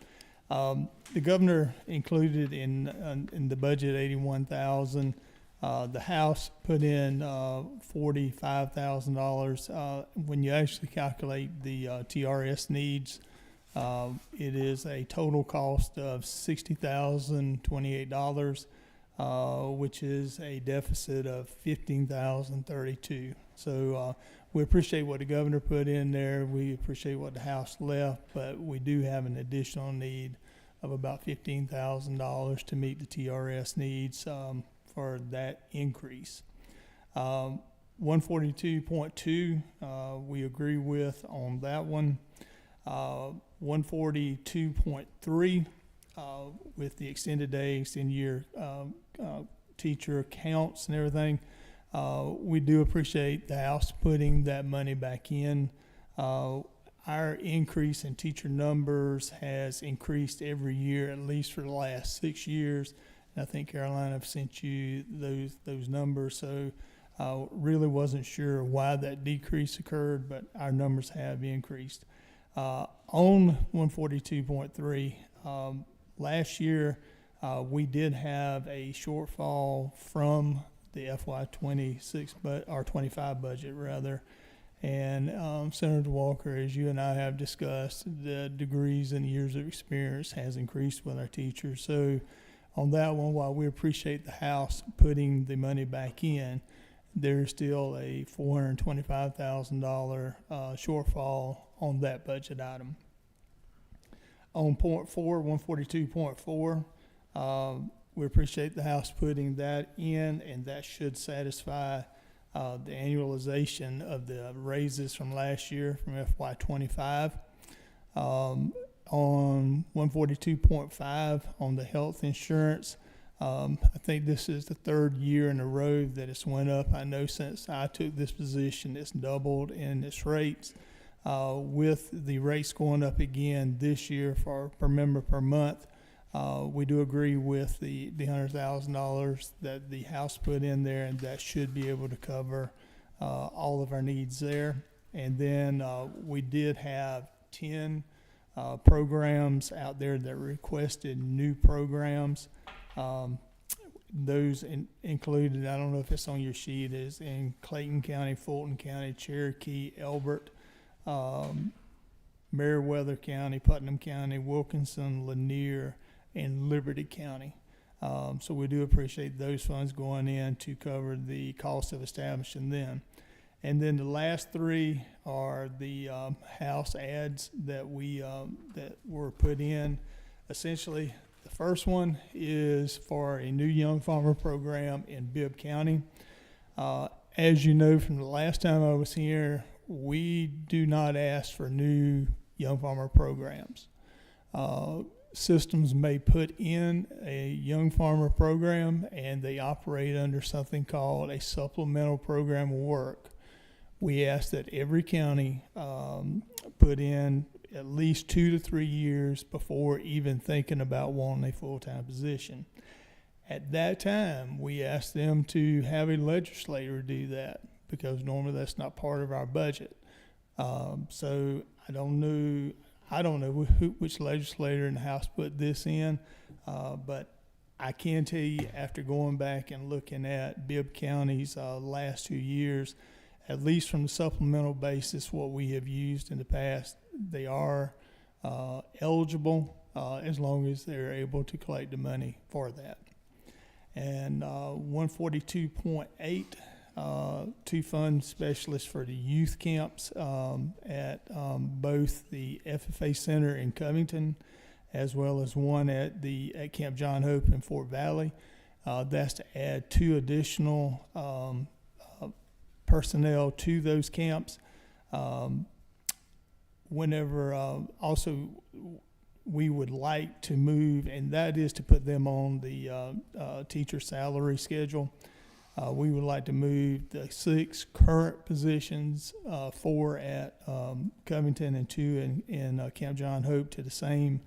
The governor included in the budget 81,000. The House put in $45,000. When you actually calculate the TRS needs, it is a total cost of $60,028, which is a deficit of $15,032. So we appreciate what the governor put in there. We appreciate what the House left, but we do have an additional need of about $15,000 to meet the TRS needs for that increase. 142.2, we agree with on that one. 142.3, with the extended day, extended year teacher counts and everything. We do appreciate the House putting that money back in. Our increase in teacher numbers has increased every year, at least for the last 6 years. And I think Caroline have sent you those numbers. So really wasn't sure why that decrease occurred, but our numbers have increased. On 142.3, last year we did have a shortfall from the FY26 or 25 budget rather, and Senator Walker, as you and I have discussed, the degrees and years of experience has increased with our teachers. So on that one, while we appreciate the House putting the money back in, there's still a $425,000 shortfall on that budget item. On point 4, 142.4, we appreciate the House putting that in, and that should satisfy the annualization of the raises from last year from FY25. On 142.5 on the health insurance, I think this is the third year in a row that it's went up. I know since I took this position, it's doubled in its rates. With the rates going up again this year for per member per month, we do agree with the $100,000 that the House put in there, and that should be able to cover all of our needs there. And then we did have 10 programs out there that requested new programs. Those included, I don't know if it's on your sheet, is in Clayton County, Fulton County, Cherokee, Elbert, Meriwether County, Putnam County, Wilkinson, Lanier, and Liberty County. So we do appreciate those funds going in to cover the cost of establishing them. And then the last three are the House ads that that were put in. Essentially, the first one is for a new young farmer program in Bibb County. As you know from the last time I was here, we do not ask for new young farmer programs. Systems may put in a young farmer program, and they operate under something called a supplemental program of work. We ask that every county put in at least 2 to 3 years before even thinking about wanting a full-time position. At that time, we ask them to have a legislator do that, because normally that's not part of our budget. So I don't know which legislator in the House put this in, but I can tell you, after going back and looking at Bibb County's last 2 years, at least from the supplemental basis, what we have used in the past, they are eligible as long as they're able to collect the money for that. And 142.8, to fund specialists for the youth camps at both the FFA Center in Covington, as well as one at Camp John Hope in Fort Valley. That's to add 2 additional personnel to those camps. whenever, also, we would like to move, and that is to put them on the teacher salary schedule. We would like to move the 6 current positions, 4 at Covington and 2 in Camp John Hope, to the same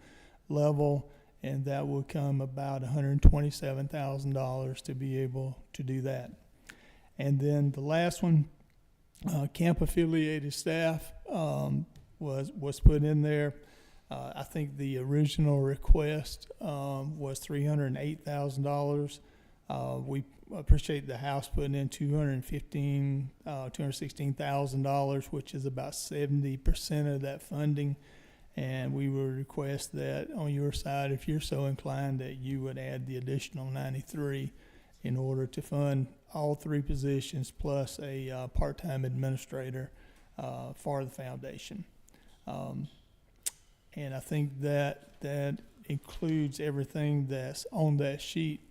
level, and that would come about $127,000 to be able to do that. And then the last one, camp affiliated staff, was put in there. I think the original request was $308,000. We appreciate the House putting in $216,000, which is about 70% of that funding. And we would request that on your side, if you're so inclined, that you would add the additional 93 in order to fund all 3 positions plus a part-time administrator for the foundation. And I think that includes everything that's on that sheet.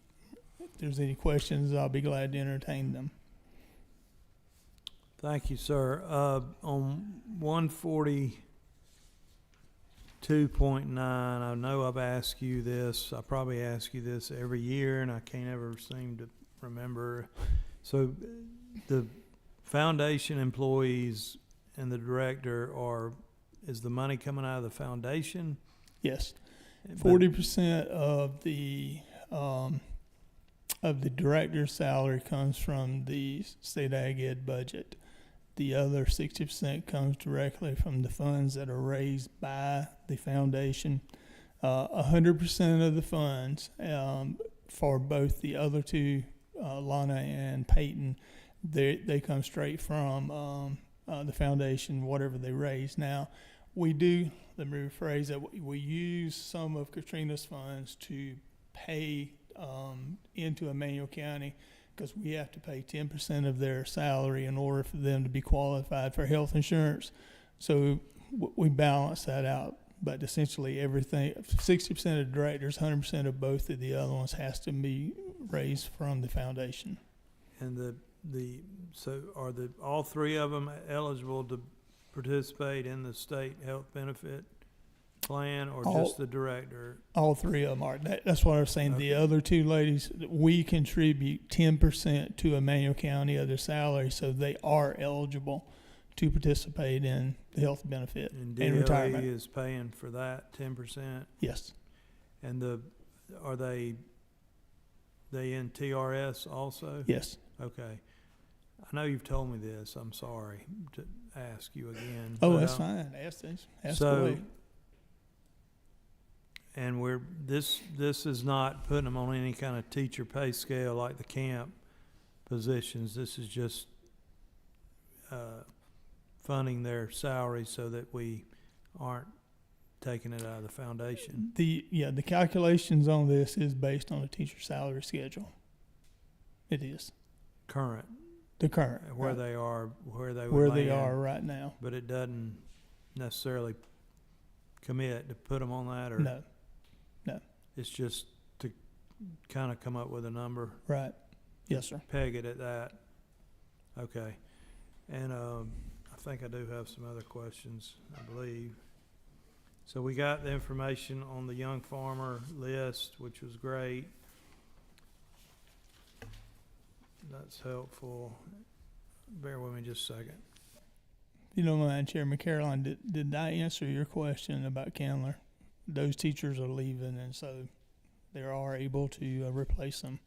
If there's any questions, I'll be glad to entertain them. Thank you, sir. On 142.9, I know I've asked you this. I probably ask you this every year, and I can't ever seem to remember. So the foundation employees and the director is the money coming out of the foundation? Yes, But- 40% of the director's salary comes from the state ag ed budget. The other 60% comes directly from the funds that are raised by the foundation. 100% of the funds for both the other 2, Lana and Peyton, they come straight from the foundation, whatever they raise. Now, we do, let me rephrase that, we use some of Katrina's funds to pay into Emmanuel County, because we have to pay 10% of their salary in order for them to be qualified for health insurance. So we balance that out. But essentially everything, 60% of the directors, 100% of both of the other ones has to be raised from the foundation. And so are all 3 of them eligible to participate in the state health benefit plan, or All- just the director? All 3 of them are. That's what I was saying. The Okay. other 2 ladies, we contribute 10% to Emmanuel County of their salary, so they are eligible to participate in the health benefit And and DOE retirement. is paying for that 10%? Yes. And are they in TRS also? Yes. Okay. I know you've told me this. I'm sorry to ask you again. Oh, but, that's fine. Ask so, away. and this is not putting them on any kind of teacher pay scale like the camp positions. This is just funding their salary so that we aren't taking it out of the foundation. The calculations on this is based on the teacher salary schedule. It is Current, the current where right, they are, where they would where they land, are right now. but it doesn't necessarily commit to put them on that, or No, it's just to kind of come up with a number, right. Yes, sir. peg it at that. Okay. And I think I do have some other questions, I believe. So we got the information on the young farmer list, which was great. That's helpful. Bear with me just a second. If you don't mind, Chairman Caroline, did I answer your question about Candler? Those teachers are leaving, and so they are able to replace them.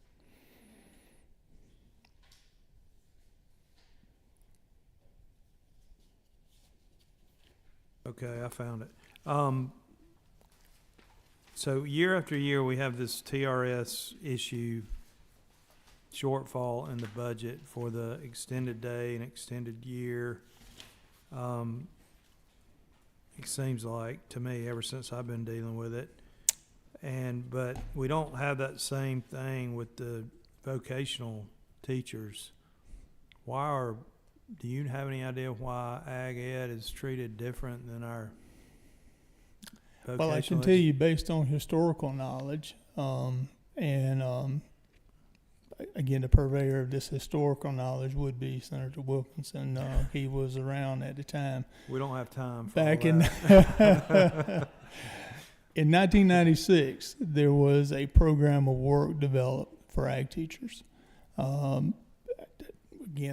Okay, I found it. So year after year, we have this TRS issue, shortfall in the budget for the extended day and extended year. It seems like to me, ever since I've been dealing with it. But we don't have that same thing with the vocational teachers. Do you have any idea why ag ed is treated different than our vocational? Well, I can tell you based on historical knowledge, and again, the purveyor of this historical knowledge would be Senator Wilkinson. He was around at the time. We don't have time for Back all in that. in 1996, there was a program of work developed for ag teachers. Again,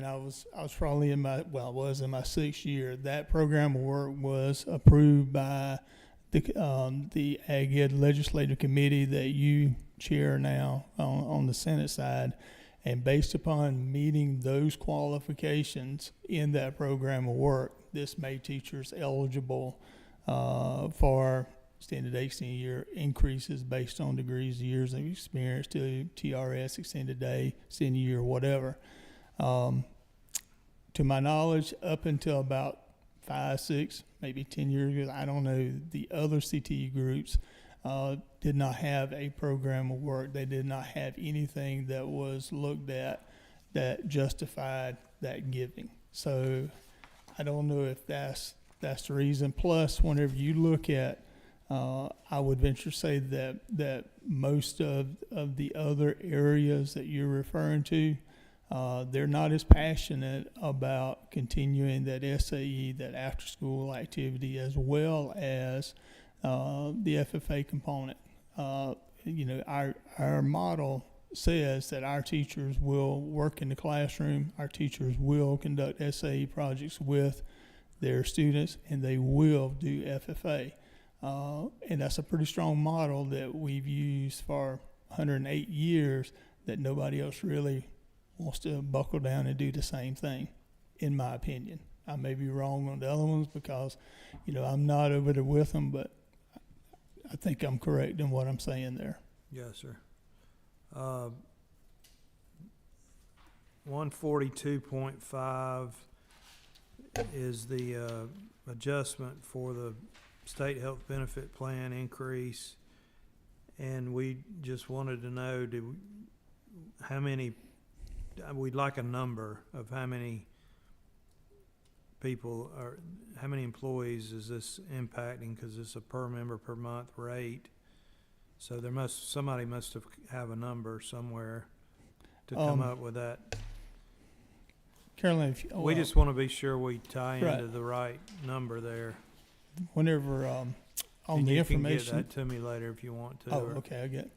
I was probably in my 6th year. That program of work was approved by the Ag Ed Legislative Committee that you chair now on the Senate side, and based upon meeting those qualifications in that program of work, this made teachers eligible for extended extended year increases based on degrees, years of experience to TRS, extended day, extended year, whatever. To my knowledge, up until about 5, 6, maybe 10 years ago, I don't know, the other CTE groups did not have a program of work. They did not have anything that was looked at that justified that giving. So I don't know if that's the reason. Plus, whenever you look at, I would venture to say that most of the other areas that you're referring to, they're not as passionate about continuing that SAE, that after-school activity, as well as the FFA component. Our model says that our teachers will work in the classroom, our teachers will conduct SAE projects with their students, and they will do FFA. And that's a pretty strong model that we've used for 108 years that nobody else really wants to buckle down and do the same thing, in my opinion. I may be wrong on the other ones because, I'm not over there with them, but I think I'm correct in what I'm saying there. Yes, sir. 142.5 is the adjustment for the state health benefit plan increase, and we just wanted to know how many. We'd like a number of how many people or how many employees is this impacting, because it's a per member per month rate. So somebody must have a number somewhere to come up with that. Carolyn, We just want to be sure we tie Right. into the right number there. whenever on And the you information. can get that to me later if you want to. Oh, or okay, I get.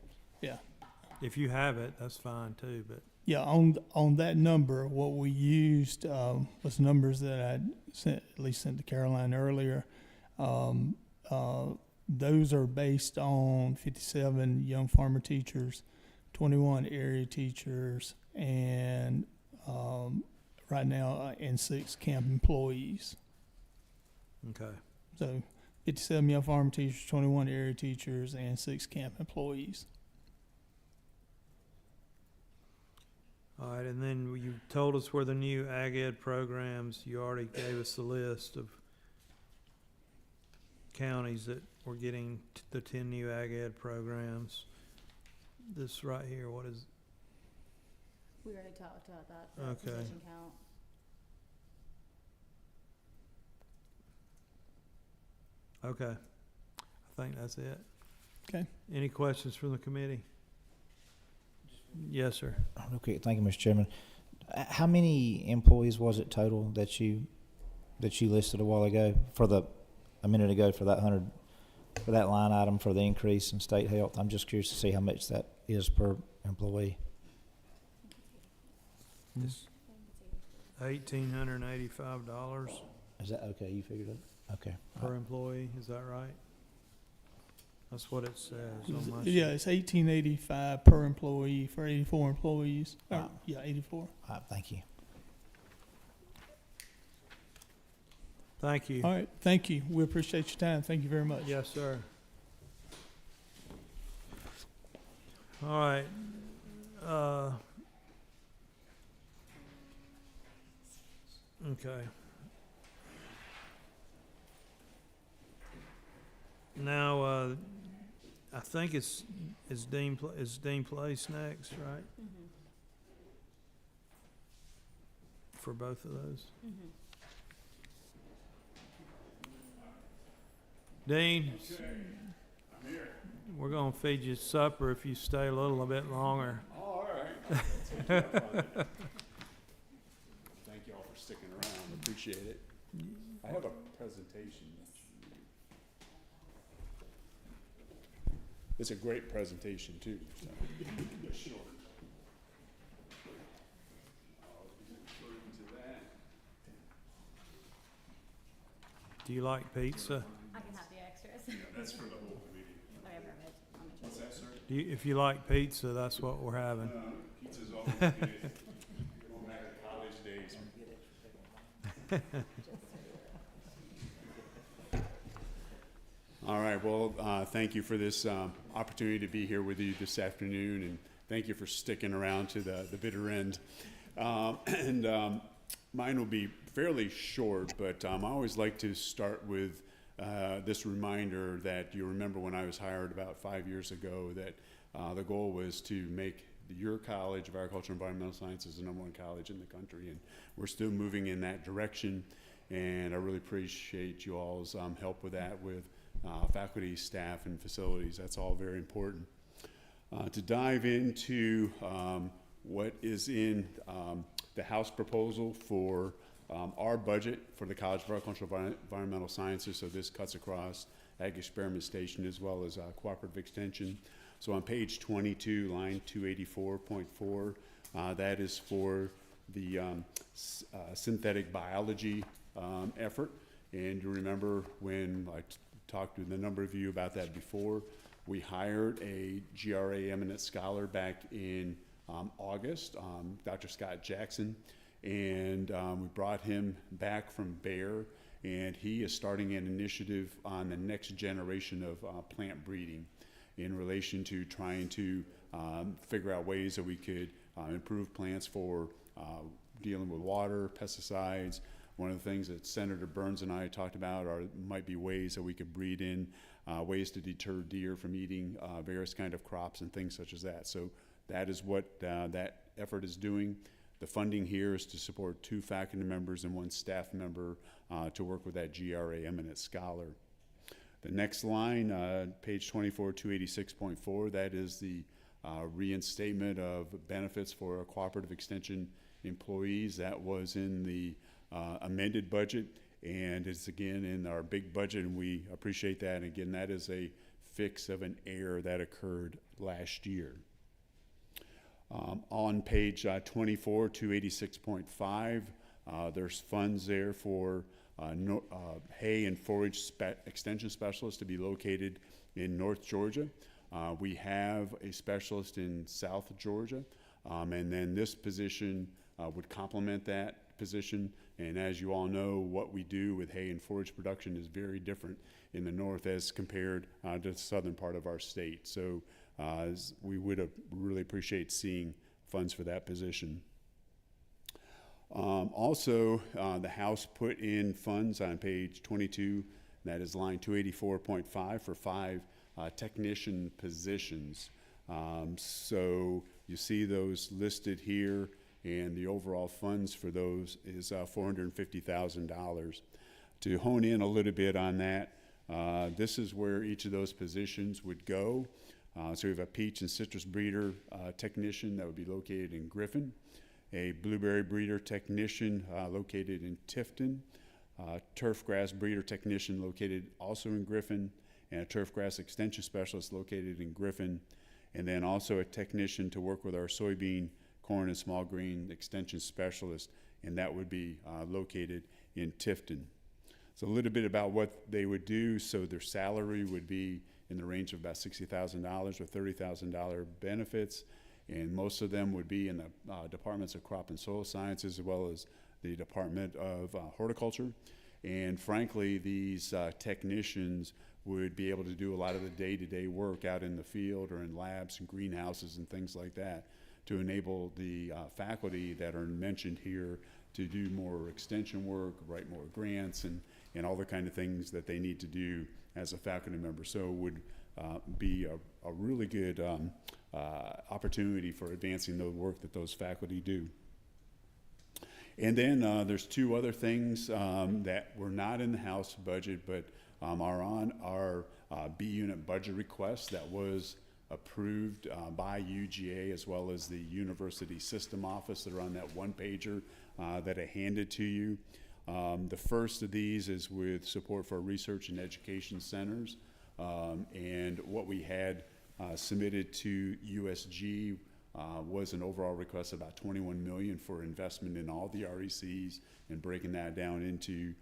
If you have it, that's fine too. But Yeah, on that number, what we used was numbers that I'd sent to Caroline earlier. Those are based on 57 young farmer teachers, 21 area teachers, and right now and 6 camp employees. okay. So 57 young farmer teachers, 21 area teachers, and 6 camp employees. All right, and then you told us where the new Ag Ed programs, you already gave us the list of counties that were getting the 10 new Ag Ed programs. This right here, what is, We already talked about that, the Okay. position count. okay. I think that's it. Okay. Any questions from the committee? Yes, sir. Okay, thank you, Mr. Chairman. How many employees was it total that you listed a while ago a minute ago for that line item for the increase in state health? I'm just curious to see how much that is per employee. It's $1,885 Is that okay? You figured it? Okay. per employee, is that right? That's what it says on my Yeah, sheet. it's $1,885 per employee for 84 employees. Wow. 84. All right, thank you. Thank you. All right, thank you. We appreciate your time. Thank you very much. Yes, sir. All right. Okay. Now, I think it's Dean Place next, right? Mm-hmm. For both of those. Mm-hmm. Dean, we're gonna feed you supper if you stay a little bit longer. All right. Thank you all for sticking around. Appreciate it. I have a presentation. It's a great presentation too. So. Short. Do you like pizza? I can have the extras. Yeah, that's for the whole committee. Okay, perfect. I'll make sure. What's that, sir? If you like pizza, that's what we're having. Pizza's always good. Going back to college days. All right, well, thank you for this opportunity to be here with you this afternoon, and thank you for sticking around to the bitter end. Mine will be fairly short, but I always like to start with this reminder that you remember when I was hired about 5 years ago that the goal was to make your College of Agriculture and Environmental Sciences the #1 college in the country, and we're still moving in that direction, and I really appreciate you all's help with that, with faculty, staff, and facilities. That's all very important. To dive into what is in the House proposal for our budget for the College of Agricultural and Environmental Sciences, so this cuts across Ag Experimentation as well as Cooperative Extension. So on page 22, line 284.4, that is for the synthetic biology effort. And you remember when I talked with a number of you about that before, we hired a GRA eminent scholar back in August, Dr. Scott Jackson, and we brought him back from Bayer, and he is starting an initiative on the next generation of plant breeding in relation to trying to figure out ways that we could improve plants for dealing with water, pesticides. One of the things that Senator Burns and I talked about might be ways that we could breed in ways to deter deer from eating various kind of crops and things such as that. So that is what that effort is doing. The funding here is to support 2 faculty members and 1 staff member to work with that GRA eminent scholar. The next line, page 24, 286.4, that is the reinstatement of benefits for cooperative extension employees. That was in the amended budget, and it's again in our big budget, and we appreciate that. And again, that is a fix of an error that occurred last year. On page 24, 286.5, there's funds there for hay and forage extension specialists to be located in North Georgia. We have a specialist in South Georgia, and then this position would complement that position. And as you all know, what we do with hay and forage production is very different in the north as compared to the southern part of our state. So we would really appreciate seeing funds for that position. Also, the House put in funds on page 22, that is line 284.5 for 5 technician positions. So you see those listed here, and the overall funds for those is $450,000. To hone in a little bit on that, this is where each of those positions would go. So we have a peach and citrus breeder technician that would be located in Griffin, a blueberry breeder technician located in Tifton, turf grass breeder technician located also in Griffin, and a turf grass extension specialist located in Griffin, and then also a technician to work with our soybean, corn, and small grain extension specialist, and that would be located in Tifton. So a little bit about what they would do. So their salary would be in the range of about $60,000 with $30,000 benefits, and most of them would be in the departments of crop and soil sciences as well as the Department of Horticulture. And frankly, these technicians would be able to do a lot of the day-to-day work out in the field or in labs and greenhouses and things like that to enable the faculty that are mentioned here to do more extension work, write more grants, and all the kind of things that they need to do as a faculty member. So it would be a really good opportunity for advancing the work that those faculty do. And then there's 2 other things that were not in the House budget but are on our B unit budget request that was approved by UGA as well as the University System Office that are on that one pager that I handed to you. The first of these is with support for research and education centers. And what we had submitted to USG was an overall request of about $21 million for investment in all the RECs and breaking that down into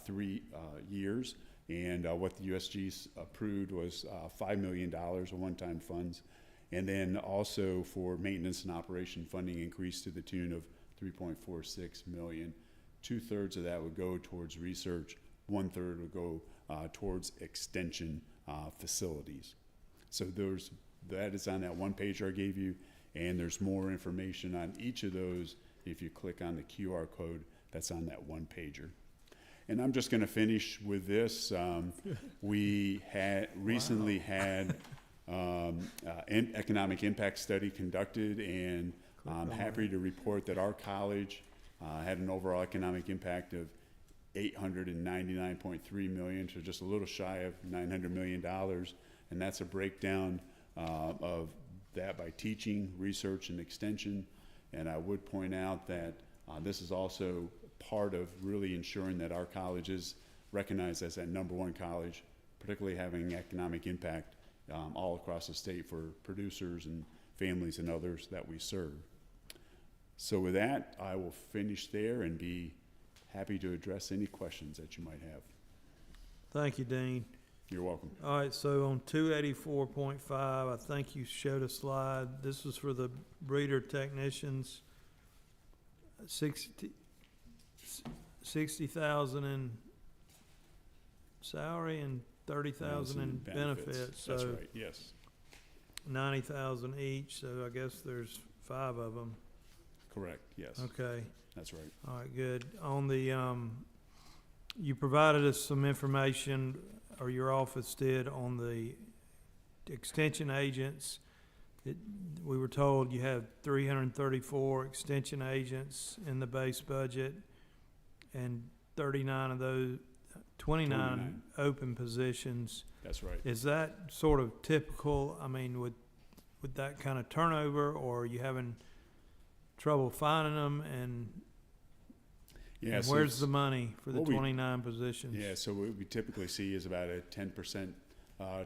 3 years. And what the USG approved was $5 million of one-time funds. And then also for maintenance and operation funding increased to the tune of $3.46 million. 2/3 of that would go towards research, 1/3 would go towards extension facilities. So that is on that one pager I gave you, and there's more information on each of those if you click on the QR code that's on that one pager. And I'm just going to finish with this. We had recently had an economic impact study conducted, and I'm happy to report that our college had an overall economic impact of $899.3 million, so just a little shy of $900 million. And that's a breakdown of that by teaching, research, and extension. And I would point out that this is also part of really ensuring that our college is recognized as that #1 college, particularly having economic impact all across the state for producers and families and others that we serve. So with that, I will finish there and be happy to address any questions that you might have. Thank you, Dean. You're welcome. All right, so on 284.5, I think you showed a slide. This was for the breeder technicians. 60,000 in salary and 30,000 in benefits. That's So right, yes. 90,000 each, so I guess there's 5 of them. Correct, yes. Okay. That's right. All right, good. On the, you provided us some information, or your office did, on the extension agents. We were told you have 334 extension agents in the base budget, and 39 of those, 29 open positions. That's right. Is that sort of typical? I mean, with that kind of turnover, or are you having trouble finding them? And Yeah, and so where's it's- the money for the what we- 29 positions? Yeah, so what we typically see is about a 10%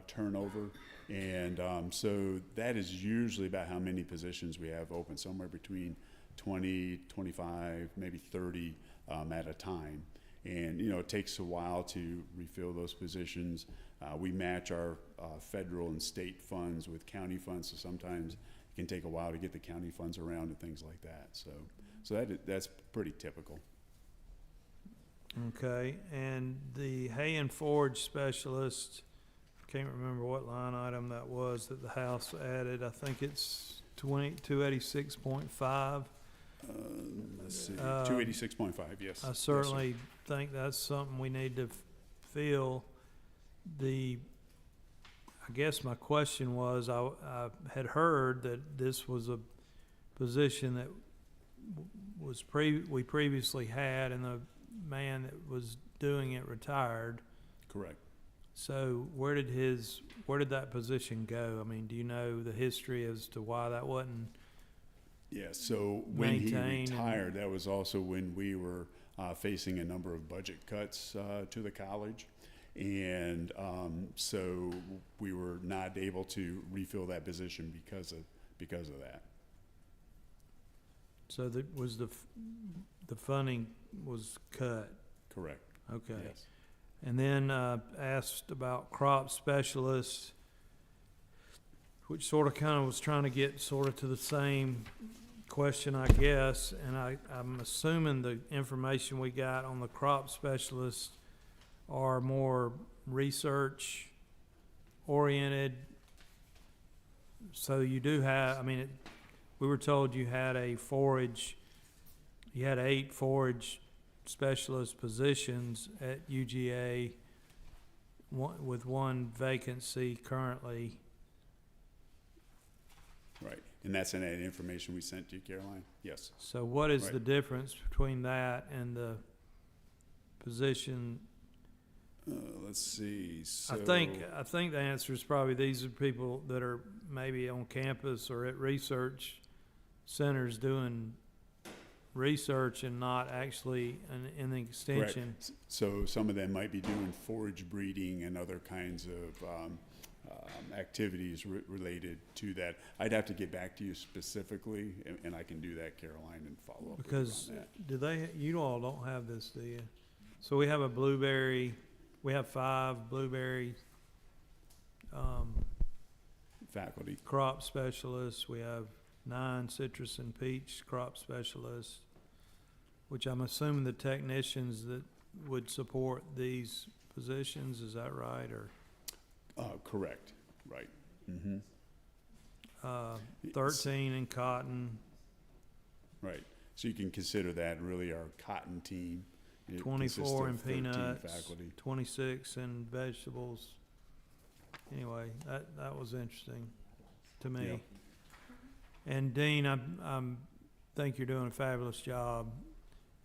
turnover. And so that is usually about how many positions we have open, somewhere between 20, 25, maybe 30 at a time. And, you know, it takes a while to refill those positions. We match our federal and state funds with county funds, so sometimes it can take a while to get the county funds around and things like that. So that's pretty typical. Okay, and the hay and forage specialist, I can't remember what line item that was that the House added. I think it's 286.5. Let's see, 286.5, yes. I Yes, sir. certainly think that's something we need to fill. I guess my question was, I had heard that this was a position that we previously had, and the man that was doing it retired. Correct. So where did that position go? I mean, do you know the history as to why that wasn't? Yeah, so when he maintained and- retired, that was also when we were facing a number of budget cuts to the college. And so we were not able to refill that position because of that. So the funding was cut? Correct. Okay. Yes. And then asked about crop specialists, which sort of kind of was trying to get sort of to the same question, I guess. And I'm assuming the information we got on the crop specialists are more research oriented. So you do have, I mean, we were told you had 8 forage specialist positions at UGA, with 1 vacancy currently. Right. And that's in that information we sent to you, Caroline? Yes. So what is Right. the difference between that and the position Let's see, so. I think the answer is probably these are people that are maybe on campus or at research centers doing research and not actually in the Correct. extension. So some of them might be doing forage breeding and other kinds of activities related to that. I'd have to get back to you specifically, and I can do that, Caroline, and follow up with you Because on that. do they, you all don't have this, do you? So we have a blueberry, we have 5 blueberry Faculty. crop specialists. We have 9 citrus and peach crop specialists, which I'm assuming the technicians that would support these positions, is that right? Or Correct, right. Mm-hmm. 13 in cotton, Right. So you can consider that really our cotton team. It 24 in consists of 13 peanuts, faculty. 26 in vegetables. Anyway, that was interesting to me. Yep. And Dean, I'm think you're doing a fabulous job,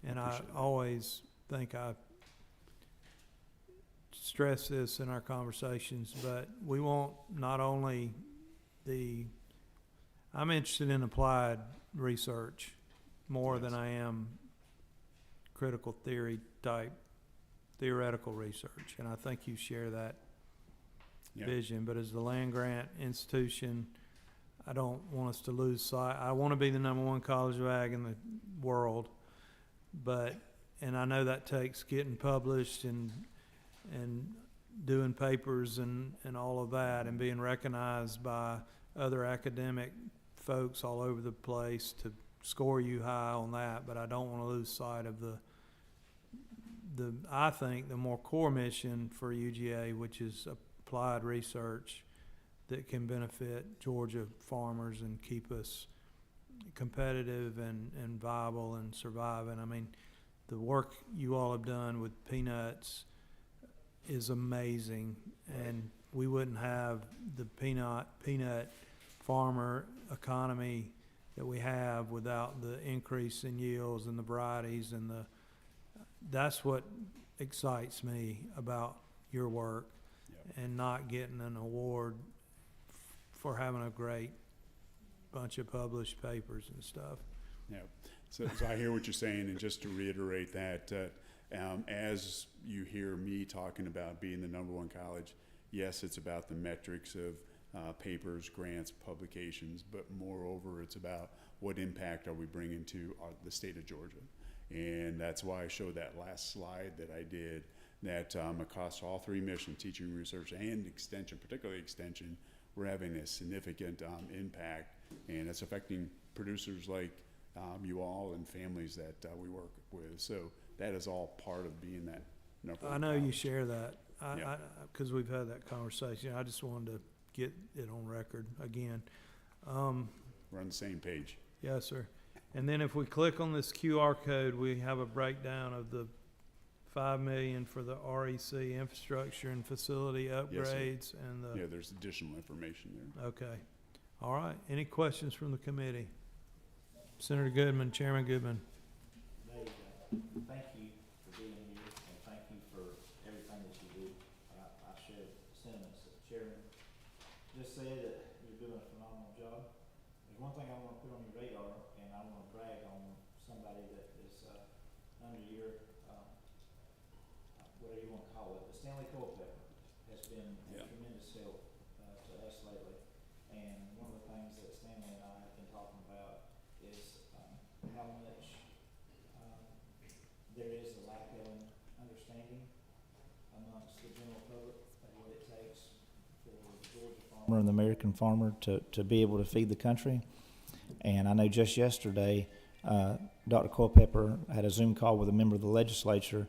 and I Appreciate that. always think I stress this in our conversations, but we want not only I'm interested in applied research more Yes. than I am critical theory type theoretical research, and I think you share that Yeah. vision. But as the land grant institution, I don't want us to lose sight. I want to be the #1 college of ag in the world, and I know that takes getting published and doing papers and all of that, and being recognized by other academic folks all over the place to score you high on that. But I don't want to lose sight of I think the more core mission for UGA, which is applied research that can benefit Georgia farmers and keep us competitive and viable and surviving. I mean, the work you all have done with peanuts is amazing, and we wouldn't have the peanut farmer economy that we have without the increase in yields and the varieties and that's what excites me about your work. Yep. And not getting an award for having a great bunch of published papers and stuff. Yeah, so I hear what you're saying, and just to reiterate that, as you hear me talking about being the #1 college, yes, it's about the metrics of papers, grants, publications, but moreover, it's about what impact are we bringing to the state of Georgia. And that's why I showed that last slide that I did, that across all 3 missions, teaching, research, and extension, particularly extension, we're having a significant impact, and it's affecting producers like you all and families that we work with. So that is all part of being that #1 I know you college. share that, Yeah. because we've had that conversation. I just wanted to get it on record again. We're on the same page. Yes, sir. And then if we click on this QR code, we have a breakdown of the $5 million for the REC infrastructure and facility Yes, sir. upgrades and Yeah, there's additional information there. okay. All right. Any questions from the committee? Senator Goodman, Chairman Goodman. Dave, thank you for being here, and thank you for everything that you do. I share the sentiments that the chairman just said, that you're doing a phenomenal job. There's one thing I want to put on your radar, and I want to brag on somebody that is under your, whatever you want to call it, but Stanley Culpepper has been a Yeah. tremendous help to us lately. And one of the things that Stanley and I have been talking about is how much there is a lack of understanding amongst the general public of what it takes for the Georgia farmer and the American farmer to be able to feed the country. And I know just yesterday, Dr. Culpepper had a Zoom call with a member of the legislature,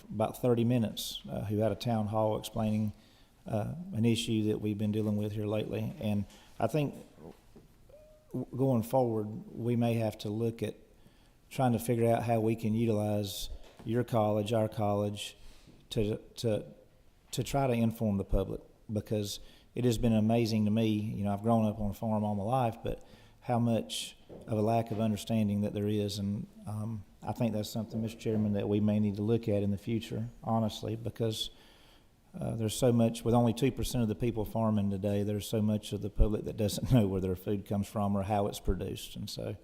about 30 minutes, who had a town hall explaining an issue that we've been dealing with here lately. And I think going forward, we may have to look at trying to figure out how we can utilize your college, our college, to try to inform the public, because it has been amazing to me. You know, I've grown up on a farm all my life, but how much of a lack of understanding that there is. And I think that's something, Mr. Chairman, that we may need to look at in the future, honestly, because there's so much, with only 2% of the people farming today, there's so much of the public that doesn't know where their food comes from or how it's produced. And so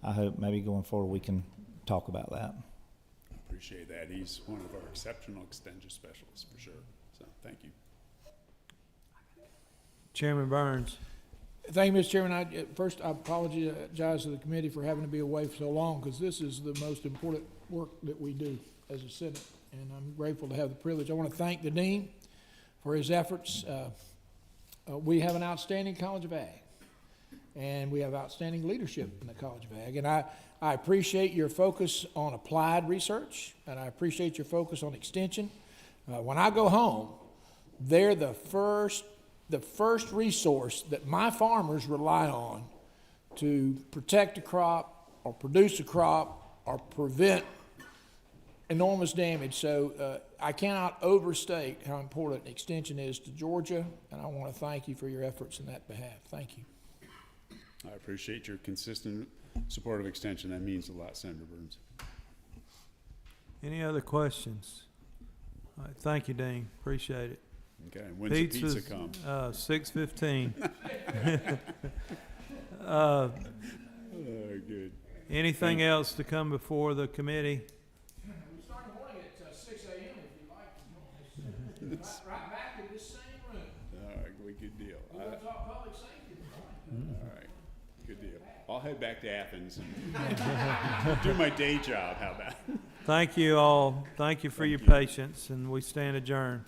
I hope maybe going forward we can talk about that. Appreciate that. He's one of our exceptional extension specialists for sure. So thank you. Chairman Burns. Thank you, Mr. Chairman. First, I apologize to the committee for having to be away for so long, because this is the most important work that we do as a Senate, and I'm grateful to have the privilege. I want to thank the Dean for his efforts. We have an outstanding College of Ag, and we have outstanding leadership in the College of Ag, and I appreciate your focus on applied research, and I appreciate your focus on extension. When I go home, they're the first resource that my farmers rely on to protect a crop or produce a crop or prevent enormous damage. So I cannot overstate how important extension is to Georgia, and I want to thank you for your efforts in that behalf. Thank you. I appreciate your consistent support of extension. That means a lot, Senator Burns. Any other questions? All right, thank you, Dean. Appreciate it. Okay, and when's the pizza come? 6:15. Good. Anything else to come before the committee? We start the morning at 6 a.m. if you like. Right back in this same room. All right, good deal. We're going to talk public safety. All right, good deal. I'll head back to Athens and do my day job. How about? Thank you all. Thank you for your patience, and we stand adjourned.